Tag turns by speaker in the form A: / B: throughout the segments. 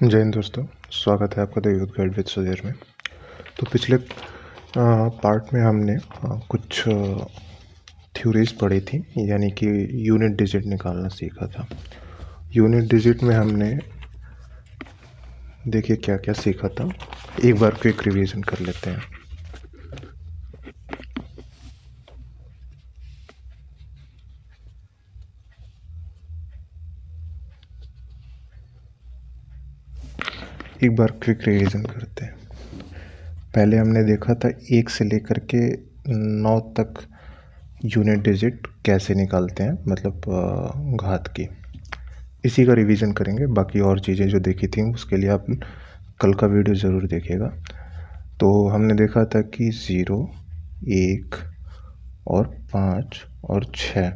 A: जय हिंद दोस्तों, स्वागत है आपका the youth guide with Sudhir में। तो पिछले पार्ट में हमने कुछ थ्योरीज पढ़ी थी, यानी कि यूनिट डिजिट निकालना सीखा था। यूनिट डिजिट में हमने देखिए क्या क्या सीखा था, एक बार क्विक रिवीजन कर लेते हैं। एक बार क्विक रिवीजन करते हैं। पहले हमने देखा था 1 से लेकर के 9 तक यूनिट डिजिट कैसे निकालते हैं, मतलब घात की। इसी का रिवीजन करेंगे। बाकी और चीज़ें जो देखी थी उसके लिए आप कल का वीडियो ज़रूर देखिएगा। तो हमने देखा था कि 0, 1 और 5 और 6,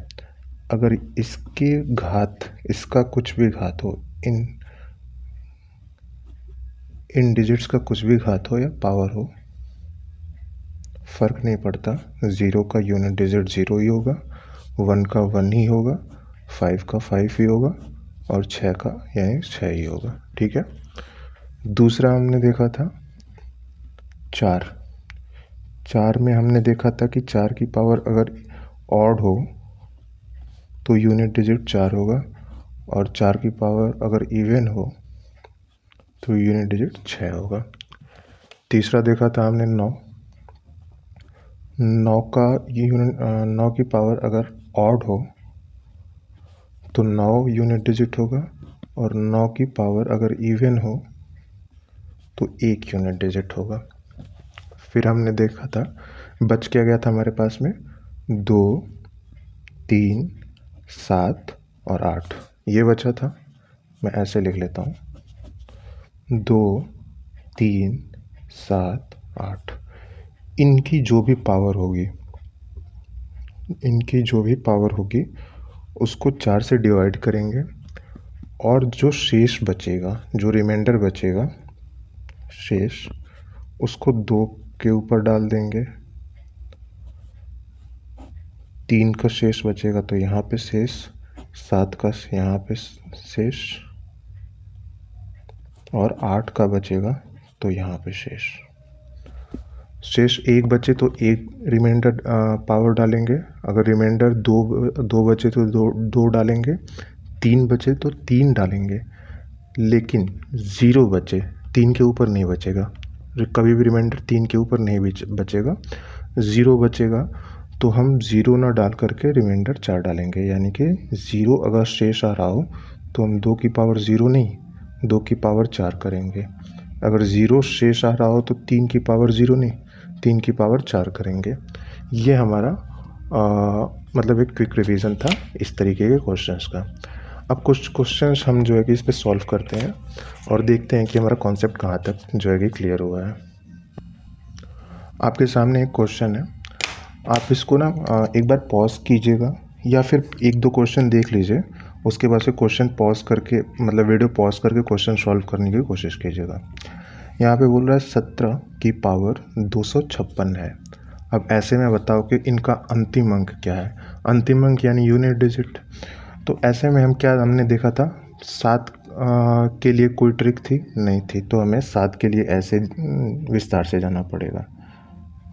A: अगर इसके घात, इसका कुछ भी घात हो, इन डिजिट्स का कुछ भी घात हो या पावर हो, फ़र्क नहीं पड़ता। 0 का यूनिट डिजिट 0 ही होगा, 1 का 1 ही होगा, 5 का 5 ही होगा और 6 का यानी 6 ही होगा। ठीक है। दूसरा हमने देखा था 4 में हमने देखा था कि 4 की पावर अगर ऑड हो तो यूनिट डिजिट 4 होगा, और 4 की पावर अगर इवन हो तो यूनिट डिजिट 6 होगा। तीसरा देखा था हमने 9 की पावर अगर ऑड हो तो 9 यूनिट डिजिट होगा, और 9 की पावर अगर इवन हो तो 1 यूनिट डिजिट होगा। फिर हमने देखा था, बच क्या गया था हमारे पास में, 2, 3, 7 और 8, ये बचा था। मैं ऐसे लिख लेता हूँ, 2, 3, 7, 8। इनकी जो भी पावर होगी उसको 4 से डिवाइड करेंगे, और जो शेष बचेगा, जो रिमाइंडर बचेगा शेष, उसको 2 के ऊपर डाल देंगे। 3 का शेष बचेगा तो यहाँ पे शेष, 7 का यहाँ पे शेष, और 8 का बचेगा तो यहाँ पे शेष 1 बचे तो 1 रिमाइंडर पावर डालेंगे। अगर रिमाइंडर 2 बचे तो 2 डालेंगे, 3 बचे तो 3 डालेंगे, लेकिन 0 बचे, 3 के ऊपर नहीं बचेगा। कभी भी रिमाइंडर 3 के ऊपर नहीं बचेगा, 0 बचेगा तो हम 0 ना डाल करके रिमाइंडर 4 डालेंगे। यानी कि 0 अगर शेष आ रहा हो तो हम 2 की पावर 0 नहीं, 2 की पावर 4 करेंगे। अगर 0 शेष आ रहा हो तो 3 की पावर 0 नहीं, 3 की पावर 4 करेंगे। ये हमारा मतलब एक क्विक रिवीजन था इस तरीके के क्वेश्चंस का। अब कुछ क्वेश्चंस हम जो है कि इस पर सॉल्व करते हैं और देखते हैं कि हमारा कॉन्सेप्ट कहाँ तक जो है कि क्लियर हुआ है। आपके सामने एक क्वेश्चन है, आप इसको ना एक बार पॉज कीजिएगा, या फिर 1-2 क्वेश्चन देख लीजिए, उसके बाद से क्वेश्चन पॉज करके, मतलब वीडियो पॉज करके क्वेश्चन सॉल्व करने की कोशिश कीजिएगा। यहाँ पे बोल रहा है 17 की पावर 256 है। अब ऐसे में बताओ कि इनका अंतिम अंक क्या है। अंतिम अंक यानी यूनिट डिजिट। तो ऐसे में हमने देखा था 7 के लिए कोई ट्रिक थी नहीं थी, तो हमें 7 के लिए ऐसे विस्तार से जाना पड़ेगा।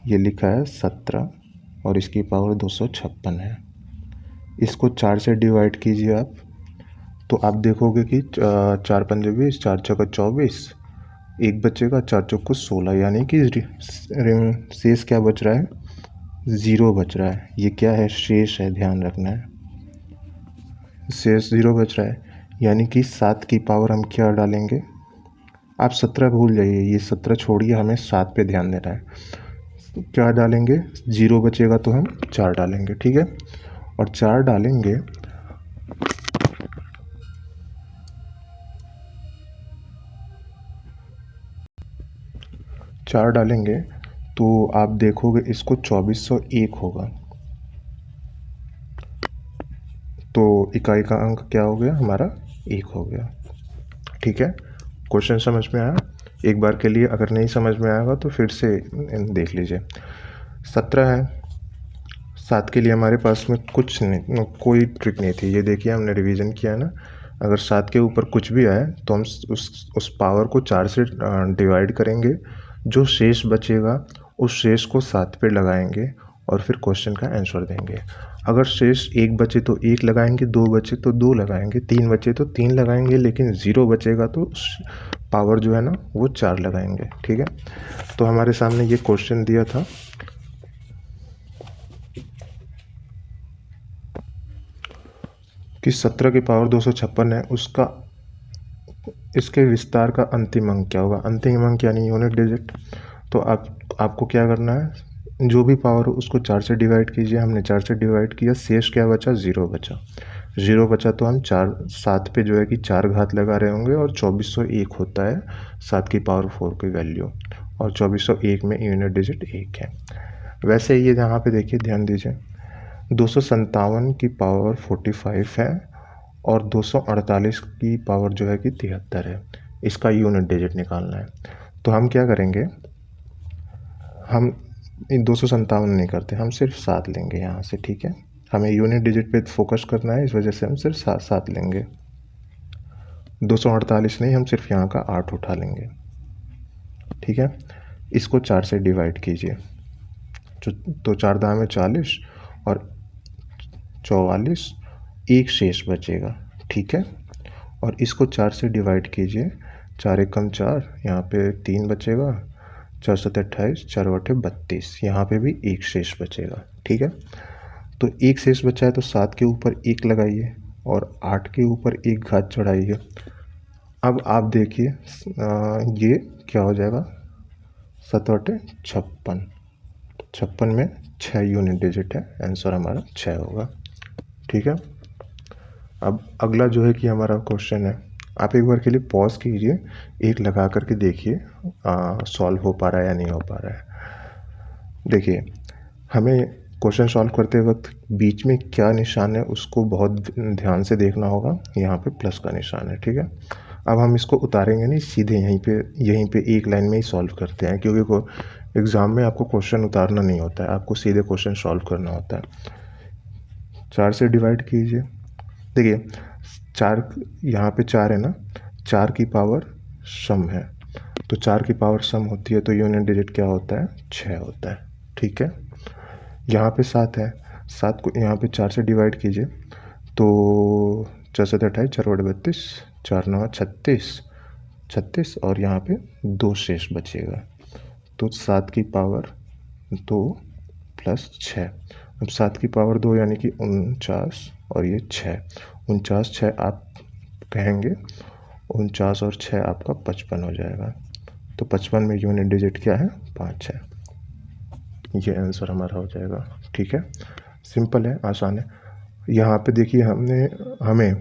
A: ये लिखा है 17 और इसकी पावर 256 है। इसको 4 से डिवाइड कीजिए आप, तो आप देखोगे कि 4 पंजे 20, 4 चौका 24, 1 बचेगा, 4 चौको 16, यानी कि शेष क्या बच रहा है, 0 बच रहा है। ये क्या है, शेष है, ध्यान रखना है। शेष 0 बच रहा है, यानी कि 7 की पावर हम क्या डालेंगे, आप 17 भूल जाइए, ये 17 छोड़िए, हमें 7 पे ध्यान देना है। क्या डालेंगे, 0 बचेगा तो हम 4 डालेंगे। ठीक है, और 4 डालेंगे तो आप देखोगे इसको 2401 होगा। तो इकाई का अंक क्या हो गया हमारा, 1 हो गया। ठीक है, क्वेश्चन समझ में आया। एक बार के लिए अगर नहीं समझ में आएगा तो फिर से देख लीजिए। 17 है, 7 के लिए हमारे पास में कुछ नहीं, कोई ट्रिक नहीं थी। ये देखिए हमने रिवीजन किया ना, अगर 7 के ऊपर कुछ भी आए तो हम उस पावर को 4 से डिवाइड करेंगे, जो शेष बचेगा उस शेष को 7 पे लगाएंगे और फिर क्वेश्चन का आंसर देंगे। अगर शेष 1 बचे तो 1 लगाएंगे, 2 बचे तो 2 लगाएंगे, 3 बचे तो 3 लगाएंगे, लेकिन 0 बचेगा तो पावर जो है ना वो 4 लगाएंगे। ठीक है, तो हमारे सामने ये क्वेश्चन दिया था कि 17 की पावर 256 है, उसका इसके विस्तार का अंतिम अंक क्या होगा। अंतिम अंक यानी यूनिट डिजिट। तो आपको क्या करना है, जो भी पावर हो उसको 4 से डिवाइड कीजिए। हमने 4 से डिवाइड किया, शेष क्या बचा, 0 बचा। 0 बचा तो हम 7 पे जो है कि 4 घात लगा रहे होंगे, और 2401 होता है 7 की पावर 4 की वैल्यू, और 2401 में यूनिट डिजिट 1 है। वैसे ये यहाँ पे देखिए, ध्यान दीजिए, 257 की पावर 45 है और 248 की पावर जो है कि 73 है। इसका यूनिट डिजिट निकालना है। तो हम क्या करेंगे, हम 257 नहीं करते, हम सिर्फ 7 लेंगे यहाँ से। ठीक है, हमें यूनिट डिजिट पे फोकस करना है, इस वजह से हम सिर्फ 7 लेंगे। 248 नहीं, हम सिर्फ यहाँ का 8 उठा लेंगे। ठीक है, इसको 4 से डिवाइड कीजिए, तो 4 दाम में 40 और 44, एक शेष बचेगा। ठीक है, और इसको 4 से डिवाइड कीजिए, 4 एकम 4, यहाँ पे 3 बचेगा, 4 7 28, 4 8 32, यहाँ पे भी एक शेष बचेगा। ठीक है, तो एक शेष बचा है तो 7 के ऊपर 1 लगाइए और 8 के ऊपर 1 घात चढ़ाइए। अब आप देखिए ये क्या हो जाएगा, 7 8 56, 56 में 6 यूनिट डिजिट है, आंसर हमारा 6 होगा। ठीक है, अब अगला जो है कि हमारा क्वेश्चन है, आप एक बार के लिए पॉज कीजिए, एक लगा करके देखिए सॉल्व हो पा रहा है या नहीं हो पा रहा है। देखिए, हमें क्वेश्चन सॉल्व करते वक्त बीच में क्या निशान है उसको बहुत ध्यान से देखना होगा। यहाँ पे प्लस का निशान है। ठीक है, अब हम इसको उतारेंगे नहीं, सीधे यहीं पे एक लाइन में ही सॉल्व करते हैं, क्योंकि एग्ज़ाम में आपको क्वेश्चन उतारना नहीं होता है, आपको सीधे क्वेश्चन सॉल्व करना होता है। 4 से डिवाइड कीजिए, देखिए 4, यहाँ पे 4 है ना, 4 की पावर सम है, तो 4 की पावर सम होती है तो यूनिट डिजिट क्या होता है, 6 होता है। ठीक है, यहाँ पे 7 है, 7 को यहाँ पे 4 से डिवाइड कीजिए, तो 4 7 28, 4 8 32, 4 9 36, 36, और यहाँ पे 2 शेष बचेगा, तो 7 की पावर 2 प्लस 6। अब 7 की पावर 2 यानी कि 49, और ये 6, 49 6 आप कहेंगे, 49 और 6 आपका 55 हो जाएगा। तो 55 में यूनिट डिजिट क्या है, 5 है। ये आंसर हमारा हो जाएगा। ठीक है, सिंपल है, आसान है। यहाँ पे देखिए, हमें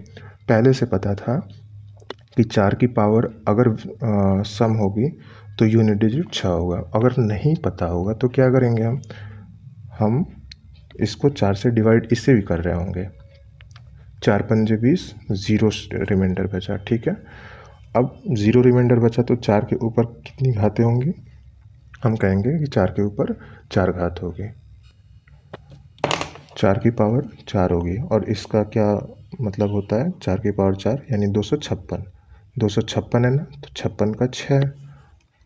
A: पहले से पता था कि 4 की पावर अगर सम होगी तो यूनिट डिजिट 6 होगा। अगर नहीं पता होगा तो क्या करेंगे, हम इसको 4 से डिवाइड इससे भी कर रहे होंगे, 4 पंजे 20, 0 रिमाइंडर बचा। ठीक है, अब 0 रिमाइंडर बचा तो 4 के ऊपर कितनी घातें होंगी, हम कहेंगे कि 4 के ऊपर 4 घात होगी, 4 की पावर 4 होगी, और इसका क्या मतलब होता है, 4 की पावर 4 यानी 256, 256 है ना, तो 56 का 6।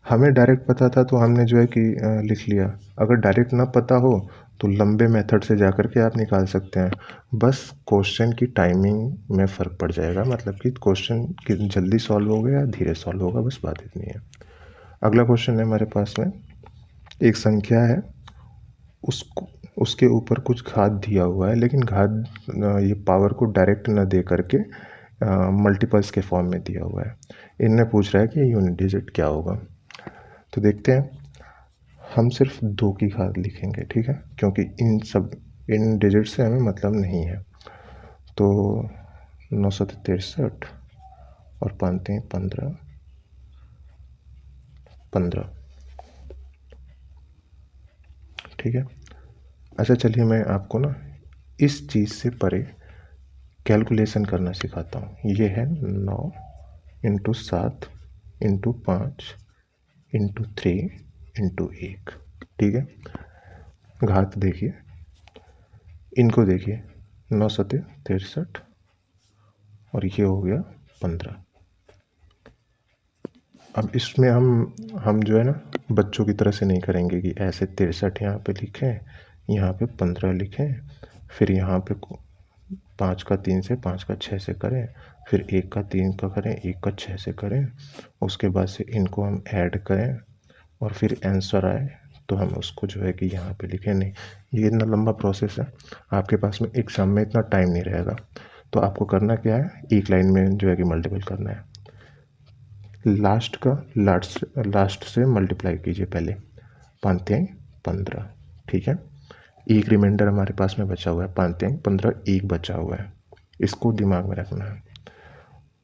A: हमें डायरेक्ट पता था तो हमने जो है कि लिख लिया। अगर डायरेक्ट ना पता हो तो लंबे मेथड से जा कर के आप निकाल सकते हैं, बस क्वेश्चन की टाइमिंग में फ़र्क पड़ जाएगा, मतलब कि क्वेश्चन जल्दी सॉल्व होगा या धीरे सॉल्व होगा, बस बात इतनी है। अगला क्वेश्चन है हमारे पास में, एक संख्या है, उसके ऊपर कुछ घात दिया हुआ है, लेकिन घात ये पावर को डायरेक्ट ना दे करके मल्टीपल्स के फॉर्म में दिया हुआ है। इनने पूछ रहा है कि यूनिट डिजिट क्या होगा। तो देखते हैं, हम सिर्फ 2 की घात लिखेंगे। ठीक है, क्योंकि इन डिजिट से हमें मतलब नहीं है। तो 9 7 63 और 5 3 15, 15। ठीक है, अच्छा चलिए मैं आपको ना इस चीज़ से परे कैलकुलेशन करना सिखाता हूँ। ये है 9 इंटू 7 इंटू 5 इंटू 3 इंटू 1। ठीक है, घात देखिए, इनको देखिए, 9 7 63 और ये हो गया 15। अब इसमें हम जो है ना बच्चों की तरह से नहीं करेंगे कि ऐसे 63 यहाँ पे लिखें, यहाँ पे 15 लिखें, फिर यहाँ पे 5 का 3 से, 5 का 6 से करें, फिर 1 का 3 का करें, 1 का 6 से करें, उसके बाद से इनको हम ऐड करें और फिर आंसर आए तो हम उसको जो है कि यहाँ पे लिखें। नहीं, ये इतना लंबा प्रोसेस है, आपके पास में एग्ज़ाम में इतना टाइम नहीं रहेगा। तो आपको करना क्या है, एक लाइन में जो है कि मल्टीपल करना है। लास्ट से मल्टीप्लाई कीजिए पहले, 5 15, ठीक है। एक रिमाइंडर हमारे पास में बचा हुआ है, 5 15, एक बचा हुआ है, इसको दिमाग में रखना है।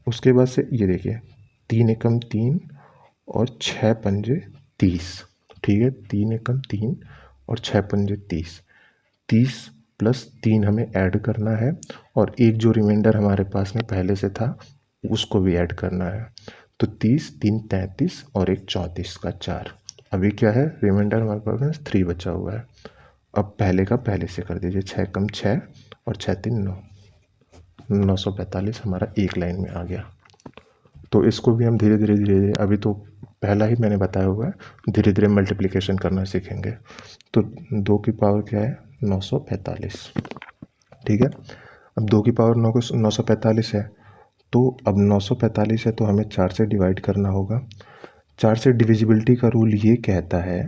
A: उसके बाद से ये देखिए, 3 एकम 3 और 6 पंजे 30, ठीक है। 3 एकम 3 और 6 पंजे 30, 30 प्लस 3 हमें ऐड करना है, और एक जो रिमाइंडर हमारे पास में पहले से था उसको भी ऐड करना है। तो 30, 3 33 और एक 34 का 4। अभी क्या है, रिमाइंडर हमारे पास में 3 बचा हुआ है। अब पहले का पहले से कर दीजिए, 6 कम 6 और 6 3 9, 945 हमारा एक लाइन में आ गया। तो इसको भी हम धीरे धीरे अभी तो पहला ही मैंने बताया हुआ है, धीरे धीरे मल्टीप्लिकेशन करना सीखेंगे। तो 2 की पावर क्या है, 945, ठीक है। अब 2 की पावर 945 है, तो अब 945 है तो हमें 4 से डिवाइड करना होगा। 4 से डिविजिबिलिटी का रूल ये कहता है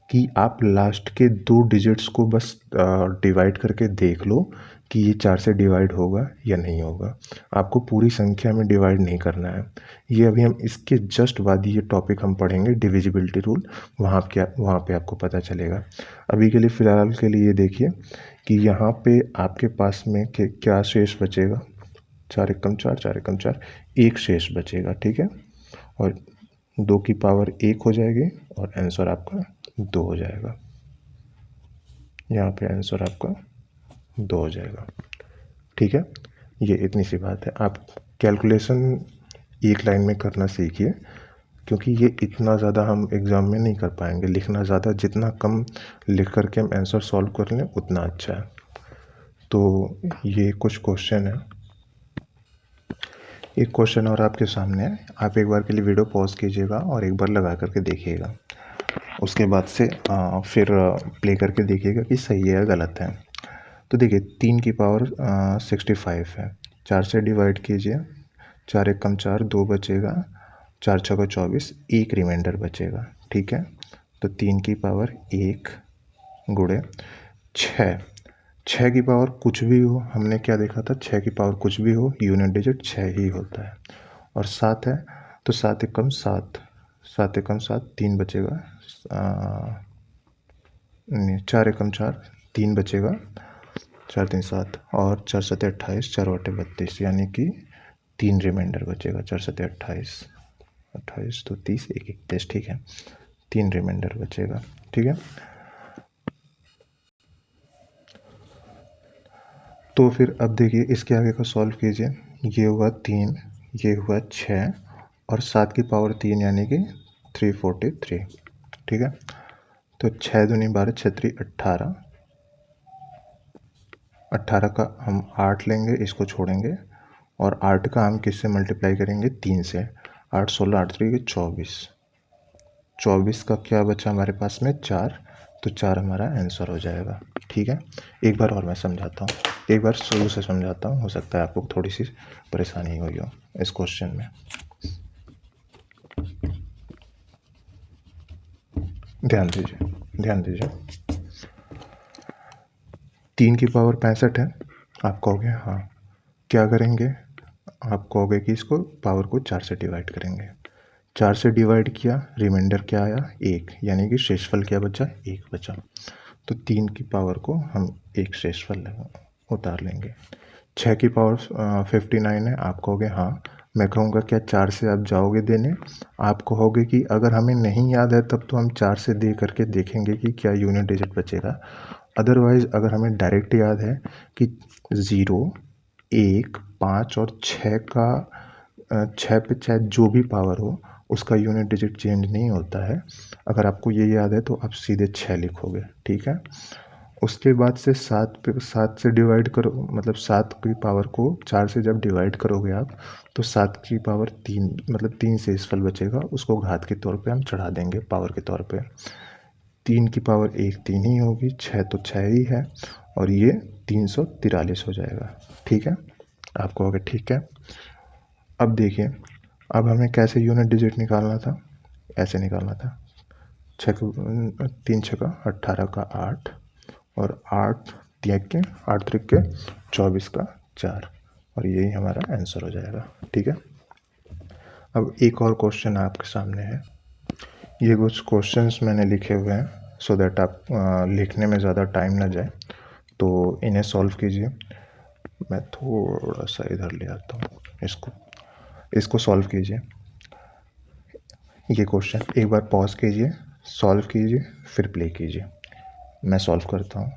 A: कि आप लास्ट के 2 डिजिट्स को बस डिवाइड करके देख लो कि ये 4 से डिवाइड होगा या नहीं होगा। आपको पूरी संख्या में डिवाइड नहीं करना है। ये अभी हम इसके जस्ट बाद ये टॉपिक हम पढ़ेंगे डिविजिबिलिटी रूल, वहाँ पे आपको पता चलेगा। अभी के लिए फ़िलहाल के लिए ये देखिए कि यहाँ पे आपके पास में क्या शेष बचेगा, 4 एकम 4, 4 एकम 4, एक शेष बचेगा, ठीक है। और 2 की पावर 1 हो जाएगी और आंसर आपका 2 हो जाएगा। यहाँ पे आंसर आपका 2 हो जाएगा, ठीक है। ये इतनी सी बात है। आप कैलकुलेशन एक लाइन में करना सीखिए, क्योंकि ये इतना ज़्यादा हम एग्ज़ाम में नहीं कर पाएंगे। लिखना ज़्यादा, जितना कम लिख करके हम आंसर सॉल्व कर लें उतना अच्छा है। तो ये कुछ क्वेश्चन है, एक क्वेश्चन और आपके सामने है। आप एक बार के लिए वीडियो पॉज कीजिएगा और एक बार लगा करके देखिएगा, उसके बाद से फिर प्ले करके देखिएगा कि सही है या गलत है। तो देखिए, 3 की पावर 65 है, 4 से डिवाइड कीजिए, 4 एकम 4, 2 बचेगा, 4 छक्का 24, एक रिमाइंडर बचेगा, ठीक है। तो 3 की पावर 1 गुणे 6, 6 की पावर कुछ भी हो, हमने क्या देखा था, 6 की पावर कुछ भी हो, यूनिट डिजिट 6 ही होता है। और 7 है, तो 7 एकम 7, 7 एकम 7, 3 बचेगा, 4 एकम 4, 3 बचेगा, 4 3 7 और 4 7 28, 4 बटे 32, यानी कि 3 रिमाइंडर बचेगा, 4 7 28, 28 तो 30, 1 31, ठीक है। 3 रिमाइंडर बचेगा, ठीक है। तो फिर अब देखिए, इसके आगे का सॉल्व कीजिए। ये हुआ 3, ये हुआ 6 और 7 की पावर 3 यानी कि 343, ठीक है। तो 6 दूनी 12, 6 3 18, 18 का हम 8 लेंगे, इसको छोड़ेंगे, और 8 का हम किससे मल्टीप्लाई करेंगे, 3 से। 8 16 8 3 24, 24 का क्या बचा हमारे पास में, 4, तो 4 हमारा आंसर हो जाएगा, ठीक है। एक बार और मैं समझाता हूँ, एक बार शुरू से समझाता हूँ, हो सकता है आपको थोड़ी सी परेशानी हुई हो इस क्वेश्चन में। ध्यान दीजिए, ध्यान दीजिए। 3 की पावर 65 है, आप कहोगे हाँ, क्या करेंगे, आप कहोगे कि इसको पावर को 4 से डिवाइड करेंगे। 4 से डिवाइड किया, रिमाइंडर क्या आया, 1, यानी कि शेषफल क्या बचा, 1 बचा। तो 3 की पावर को हम एक शेषफल उतार लेंगे। 6 की पावर 59 है, आप कहोगे हाँ। मैं कहूँगा क्या 4 से आप जाओगे देने, आप कहोगे कि अगर हमें नहीं याद है तब तो हम 4 से दे करके देखेंगे कि क्या यूनिट डिजिट बचेगा। अदरवाइज़ अगर हमें डायरेक्ट याद है कि 0 1 5 और 6 का 6 पे चाहे जो भी पावर हो उसका यूनिट डिजिट चेंज नहीं होता है। अगर आपको ये याद है तो आप सीधे 6 लिखोगे, ठीक है। उसके बाद से 7 से डिवाइड करो, मतलब 7 की पावर को 4 से जब डिवाइड करोगे आप, तो 7 की पावर 3, मतलब 3 शेषफल बचेगा, उसको घात के तौर पे हम चढ़ा देंगे पावर के तौर पे। 3 की पावर 1 3 ही होगी, 6 तो 6 ही है, और ये 343 हो जाएगा। ठीक है, आप कहोगे ठीक है। अब देखिए, अब हमें कैसे यूनिट डिजिट निकालना था, ऐसे निकालना था। 3 छक्का 18 का 8, और 8 तिहक के 8 त्रिक के 24 का 4, और यही हमारा आंसर हो जाएगा। ठीक है, अब एक और क्वेश्चन आपके सामने है। ये कुछ क्वेश्चंस मैंने लिखे हुए हैं सो दैट आप लिखने में ज़्यादा टाइम ना जाए, तो इन्हें सॉल्व कीजिए। मैं थोड़ा सा इधर ले आता हूँ, इसको सॉल्व कीजिए। ये क्वेश्चन एक बार पॉज कीजिए, सॉल्व कीजिए, फिर प्ले कीजिए। मैं सॉल्व करता हूँ,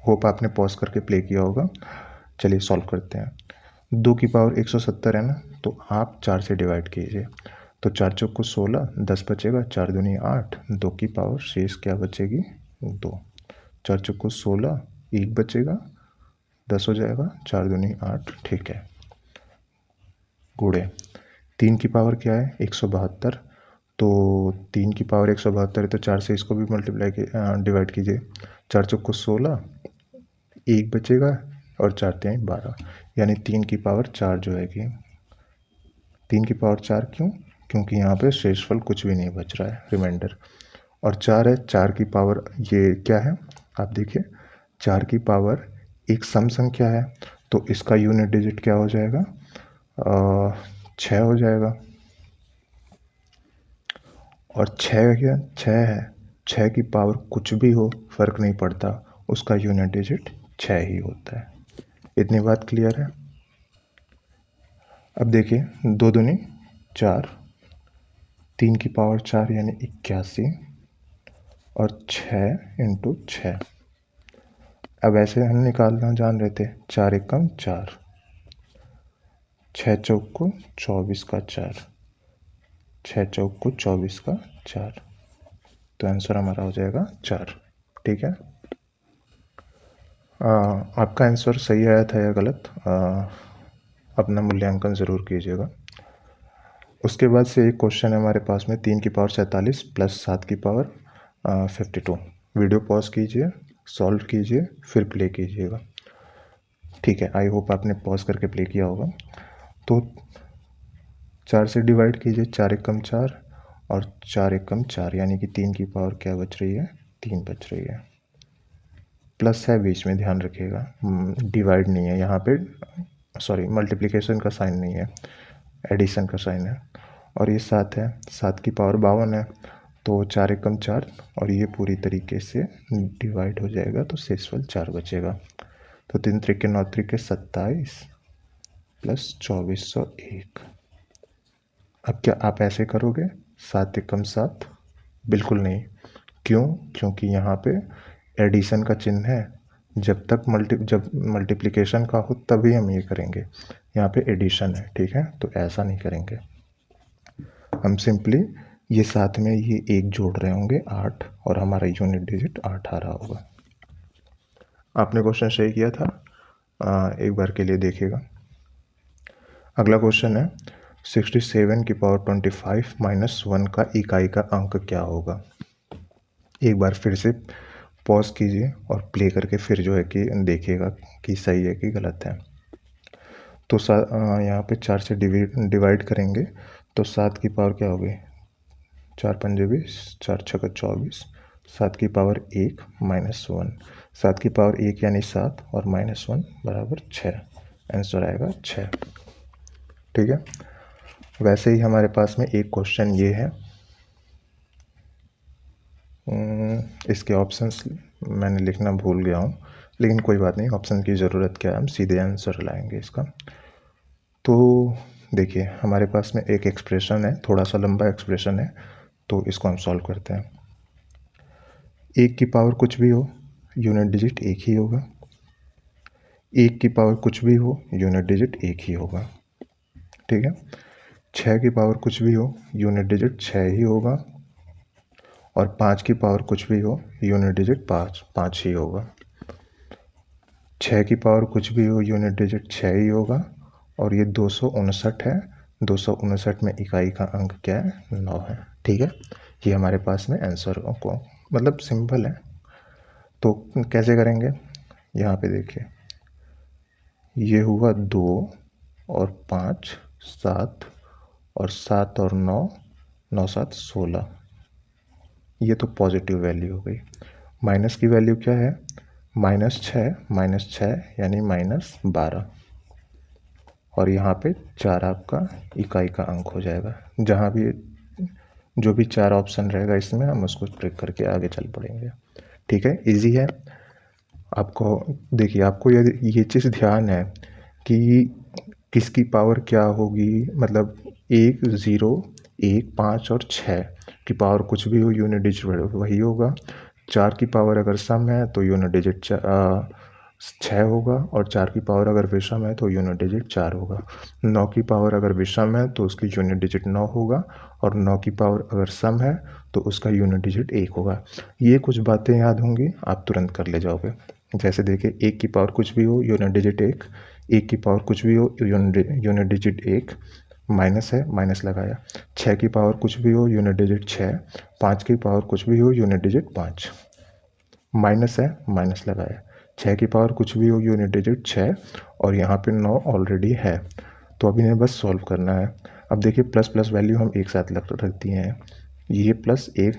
A: होप आपने पॉज करके प्ले किया होगा। चलिए सॉल्व करते हैं। 2 की पावर 170 है ना, तो आप 4 से डिवाइड कीजिए। तो 4 चौक को 16, 10 बचेगा, 4 दूनी 8, 2 की पावर शेष क्या बचेगी 2। 4 चौक को 16, 1 बचेगा, 10 हो जाएगा, 4 दूनी 8। ठीक है, गुड़े 3 की पावर क्या है 172, तो 3 की पावर 172 है, तो 4 से इसको भी डिवाइड कीजिए। 4 चौक को 16, 1 बचेगा, और 4 3 12, यानी 3 की पावर 4 जो है कि 3 की पावर 4 क्यों, क्योंकि यहाँ पे शेषफल कुछ भी नहीं बच रहा है, रिमाइंडर। और 4 है, 4 की पावर ये क्या है, आप देखिए 4 की पावर एक सम संख्या है, तो इसका यूनिट डिजिट क्या हो जाएगा 6 हो जाएगा। और 6 क्या 6 है, 6 की पावर कुछ भी हो फर्क नहीं पड़ता, उसका यूनिट डिजिट 6 ही होता है। इतनी बात क्लियर है। अब देखिए 2 दूनी 4, 3 की पावर 4 यानी 81, और 6 इंटू 6। अब ऐसे हम निकालना जान रहे थे, 4 एकम 4, 6 चौक को 24 का 4, 6 चौक को 24 का 4, तो आंसर हमारा हो जाएगा 4। ठीक है, आपका आंसर सही आया था या गलत, अपना मूल्यांकन ज़रूर कीजिएगा। उसके बाद से एक क्वेश्चन है हमारे पास में, 3 की पावर 47 प्लस 7 की पावर 52। वीडियो पॉज कीजिए, सॉल्व कीजिए, फिर प्ले कीजिएगा। ठीक है, आई होप आपने पॉज करके प्ले किया होगा। तो 4 से डिवाइड कीजिए, 4 एकम 4, और 4 एकम 4, यानी कि 3 की पावर क्या बच रही है 3 बच रही है। प्लस है बीच में, ध्यान रखिएगा, डिवाइड नहीं है यहाँ पे, सॉरी मल्टीप्लिकेशन का साइन नहीं है, एडिशन का साइन है। और ये 7 है, 7 की पावर 52 है, तो 4 एकम 4, और ये पूरी तरीके से डिवाइड हो जाएगा, तो शेषफल 4 बचेगा। तो 3 त्रिके 9 त्रिके 27 प्लस 2401। अब क्या आप ऐसे करोगे 7 एकम 7? बिल्कुल नहीं। क्यों? क्योंकि यहाँ पे एडिशन का चिन्ह है, जब मल्टीप्लिकेशन का हो तभी हम ये करेंगे, यहाँ पे एडिशन है। ठीक है, तो ऐसा नहीं करेंगे हम, सिंपली ये साथ में ये एक जोड़ रहे होंगे 8, और हमारा यूनिट डिजिट 8 आ रहा होगा। आपने क्वेश्चन सही किया था, एक बार के लिए देखिएगा। अगला क्वेश्चन है 67 की पावर 25 माइनस 1 का इकाई का अंक क्या होगा। एक बार फिर से पॉज कीजिए और प्ले करके फिर जो है कि देखिएगा कि सही है कि गलत है। तो यहाँ पे 4 से डिवाइड करेंगे, तो 7 की पावर क्या होगी 4 पंजे 20, 4 छक्का 24, 7 की पावर 1 माइनस 1, 7 की पावर 1 यानी 7, और माइनस 1 बराबर 6, आंसर आएगा 6। ठीक है, वैसे ही हमारे पास में एक क्वेश्चन ये है, इसके ऑप्शंस मैंने लिखना भूल गया हूँ, लेकिन कोई बात नहीं, ऑप्शन की ज़रूरत क्या है, हम सीधे आंसर लाएंगे इसका। तो देखिए हमारे पास में एक एक्सप्रेशन है, थोड़ा सा लंबा एक्सप्रेशन है, तो इसको हम सॉल्व करते हैं। 1 की पावर कुछ भी हो, यूनिट डिजिट 1 ही होगा। 1 की पावर कुछ भी हो, यूनिट डिजिट 1 ही होगा। ठीक है, 6 की पावर कुछ भी हो, यूनिट डिजिट 6 ही होगा। और 5 की पावर कुछ भी हो, यूनिट डिजिट 5 ही होगा। 6 की पावर कुछ भी हो, यूनिट डिजिट 6 ही होगा। और ये 259 है, 259 में इकाई का अंक क्या है, 9 है। ठीक है, ये हमारे पास में आंसर को मतलब सिंपल है। तो कैसे करेंगे, यहाँ पे देखिए, ये हुआ 2 और 5 7 और 7 और 9, 9 7 16, ये तो पॉजिटिव वैल्यू हो गई। माइनस की वैल्यू क्या है, -6 यानी -12। और यहाँ पे 4 आपका इकाई का अंक हो जाएगा। जहाँ भी जो भी 4 ऑप्शन रहेगा इसमें हम उसको ट्रिक करके आगे चल पड़ेंगे। ठीक है, इजी है। आपको देखिए, आपको ये चीज़ ध्यान है कि किसकी पावर क्या होगी, मतलब 1 0 1 5 और 6 की पावर कुछ भी हो, यूनिट डिजिट वही होगा। 4 की पावर अगर सम है तो यूनिट डिजिट 6 होगा, और 4 की पावर अगर विषम है तो यूनिट डिजिट 4 होगा। 9 की पावर अगर विषम है तो उसकी यूनिट डिजिट 9 होगा, और 9 की पावर अगर सम है तो उसका यूनिट डिजिट 1 होगा। ये कुछ बातें याद होंगी, आप तुरंत कर ले जाओगे। जैसे देखिए, 1 की पावर कुछ भी हो, यूनिट डिजिट 1, 1 की पावर कुछ भी हो, यूनिट डिजिट 1, माइनस है माइनस लगाया। 6 की पावर कुछ भी हो, यूनिट डिजिट 6, 5 की पावर कुछ भी हो, यूनिट डिजिट 5, माइनस है माइनस लगाया। 6 की पावर कुछ भी हो, यूनिट डिजिट 6, और यहाँ पे 9 ऑलरेडी है। तो अभी इन्हें बस सॉल्व करना है। अब देखिए, प्लस प्लस वैल्यू हम एक साथ रख दिए हैं। ये प्लस 1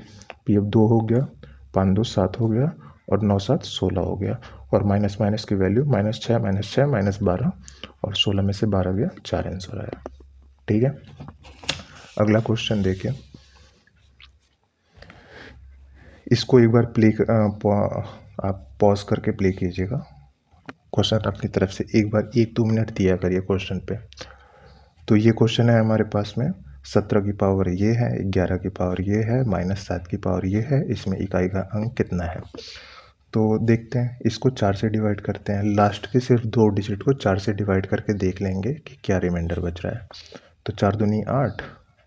A: पी अब 2 हो गया, 5 2 7 हो गया, और 9 7 16 हो गया। और माइनस माइनस की वैल्यू -6 -6 -12, और 16 में से 12 गया, 4 आंसर आया। ठीक है, अगला क्वेश्चन देखिए। इसको एक बार आप पॉज करके प्ले कीजिएगा। क्वेश्चन अपनी तरफ से एक बार 1-2 मिनट दिया करिए क्वेश्चन पे। तो ये क्वेश्चन है हमारे पास में, 17 की पावर ये है, 11 की पावर ये है, -7 की पावर ये है, इसमें इकाई का अंक कितना है। तो देखते हैं, इसको 4 से डिवाइड करते हैं। लास्ट के सिर्फ 2 डिजिट को 4 से डिवाइड करके देख लेंगे कि क्या रिमाइंडर बच रहा है। तो 4 दूनी 8,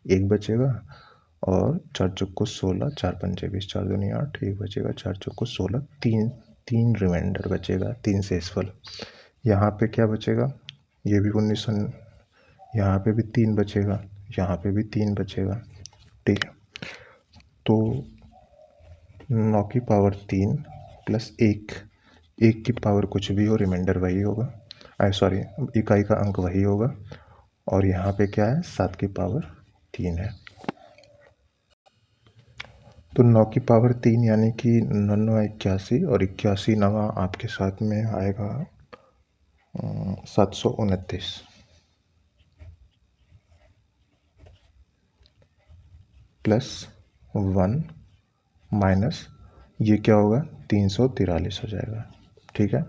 A: 1 बचेगा, और 4 चौको 16, 4 पंजे 20, 4 दूनी 8, 1 बचेगा, 4 चौको 16, 3 रिमाइंडर बचेगा, 3 शेषफल। यहाँ पे क्या बचेगा, ये भी 1900, यहाँ पे भी 3 बचेगा, यहाँ पे भी 3 बचेगा। ठीक है, तो 9 की पावर 3 प्लस 1, 1 की पावर कुछ भी हो, रिमाइंडर वही होगा, सॉरी इकाई का अंक वही होगा। और यहाँ पे क्या है, 7 की पावर 3 है। तो 9 की पावर 3 यानी कि 9 81, और 81 नवा आपके साथ में आएगा 729, प्लस 1 माइनस ये क्या होगा, 343 हो जाएगा। ठीक है,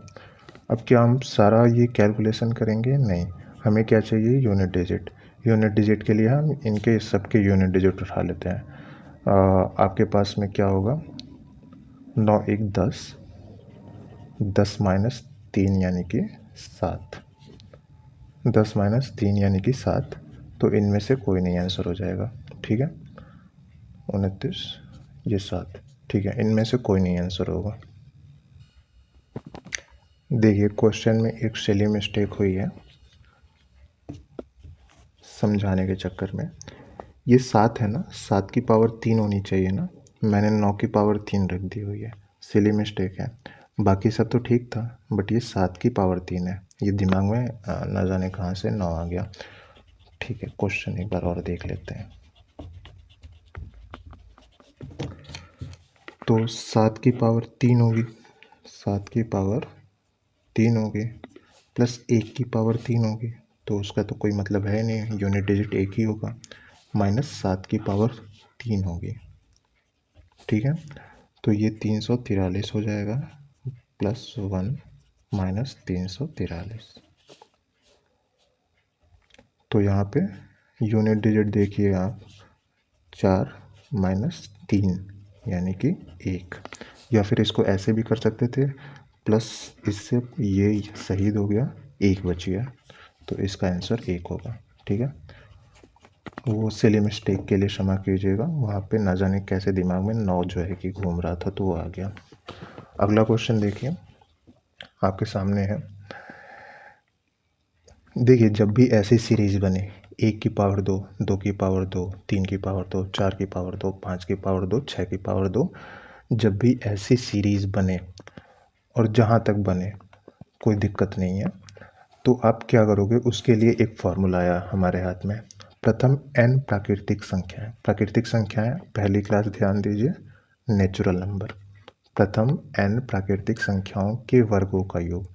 A: अब क्या हम सारा ये कैलकुलेशन करेंगे, नहीं, हमें क्या चाहिए, यूनिट डिजिट। यूनिट डिजिट के लिए हम इनके सबके यूनिट डिजिट उठा लेते हैं। आपके पास में क्या होगा, 9 1 10, 10 माइनस 3 यानी कि 7, 10 माइनस 3 यानी कि 7, तो इनमें से कोई नहीं आंसर हो जाएगा। ठीक है, 29, ये 7, ठीक है, इनमें से कोई नहीं आंसर होगा। देखिए, क्वेश्चन में एक सिली मिस्टेक हुई है समझाने के चक्कर में। ये 7 है ना, 7 की पावर 3 होनी चाहिए ना, मैंने 9 की पावर 3 रख दी हुई है, सिली मिस्टेक है। बाकी सब तो ठीक था, बट ये 7 की पावर 3 है, ये दिमाग में न जाने कहाँ से 9 आ गया। ठीक है, क्वेश्चन एक बार और देख लेते हैं। तो 7 की पावर 3 होगी, 7 की पावर 3 होगी, प्लस 1 की पावर 3 होगी, तो उसका तो कोई मतलब है नहीं, यूनिट डिजिट 1 ही होगा, माइनस 7 की पावर 3 होगी। ठीक है, तो ये 343 हो जाएगा, प्लस 1 माइनस 343। तो यहाँ पे यूनिट डिजिट देखिए आप, 4 माइनस 3 यानी कि 1, या फिर इसको ऐसे भी कर सकते थे, प्लस इससे ये शहीद हो गया, 1 बच गया, तो इसका आंसर 1 होगा। ठीक है, वो सिली मिस्टेक के लिए क्षमा कीजिएगा, वहाँ पे ना जाने कैसे दिमाग में 9 जो है कि घूम रहा था तो वो आ गया। अगला क्वेश्चन देखिए आपके सामने है। देखिए जब भी ऐसी सीरीज बने 1 की पावर 2, 2 की पावर 2, 3 की पावर 2, 4 की पावर 2, 5 की पावर 2, 6 की पावर 2, जब भी ऐसी सीरीज बने और जहाँ तक बने कोई दिक्कत नहीं है, तो आप क्या करोगे, उसके लिए एक फॉर्मूला आया हमारे हाथ में। प्रथम n प्राकृतिक संख्याएं, प्राकृतिक संख्याएं पहली क्लास ध्यान दीजिए, नेचुरल नंबर। प्रथम n प्राकृतिक संख्याओं के वर्गों का योग,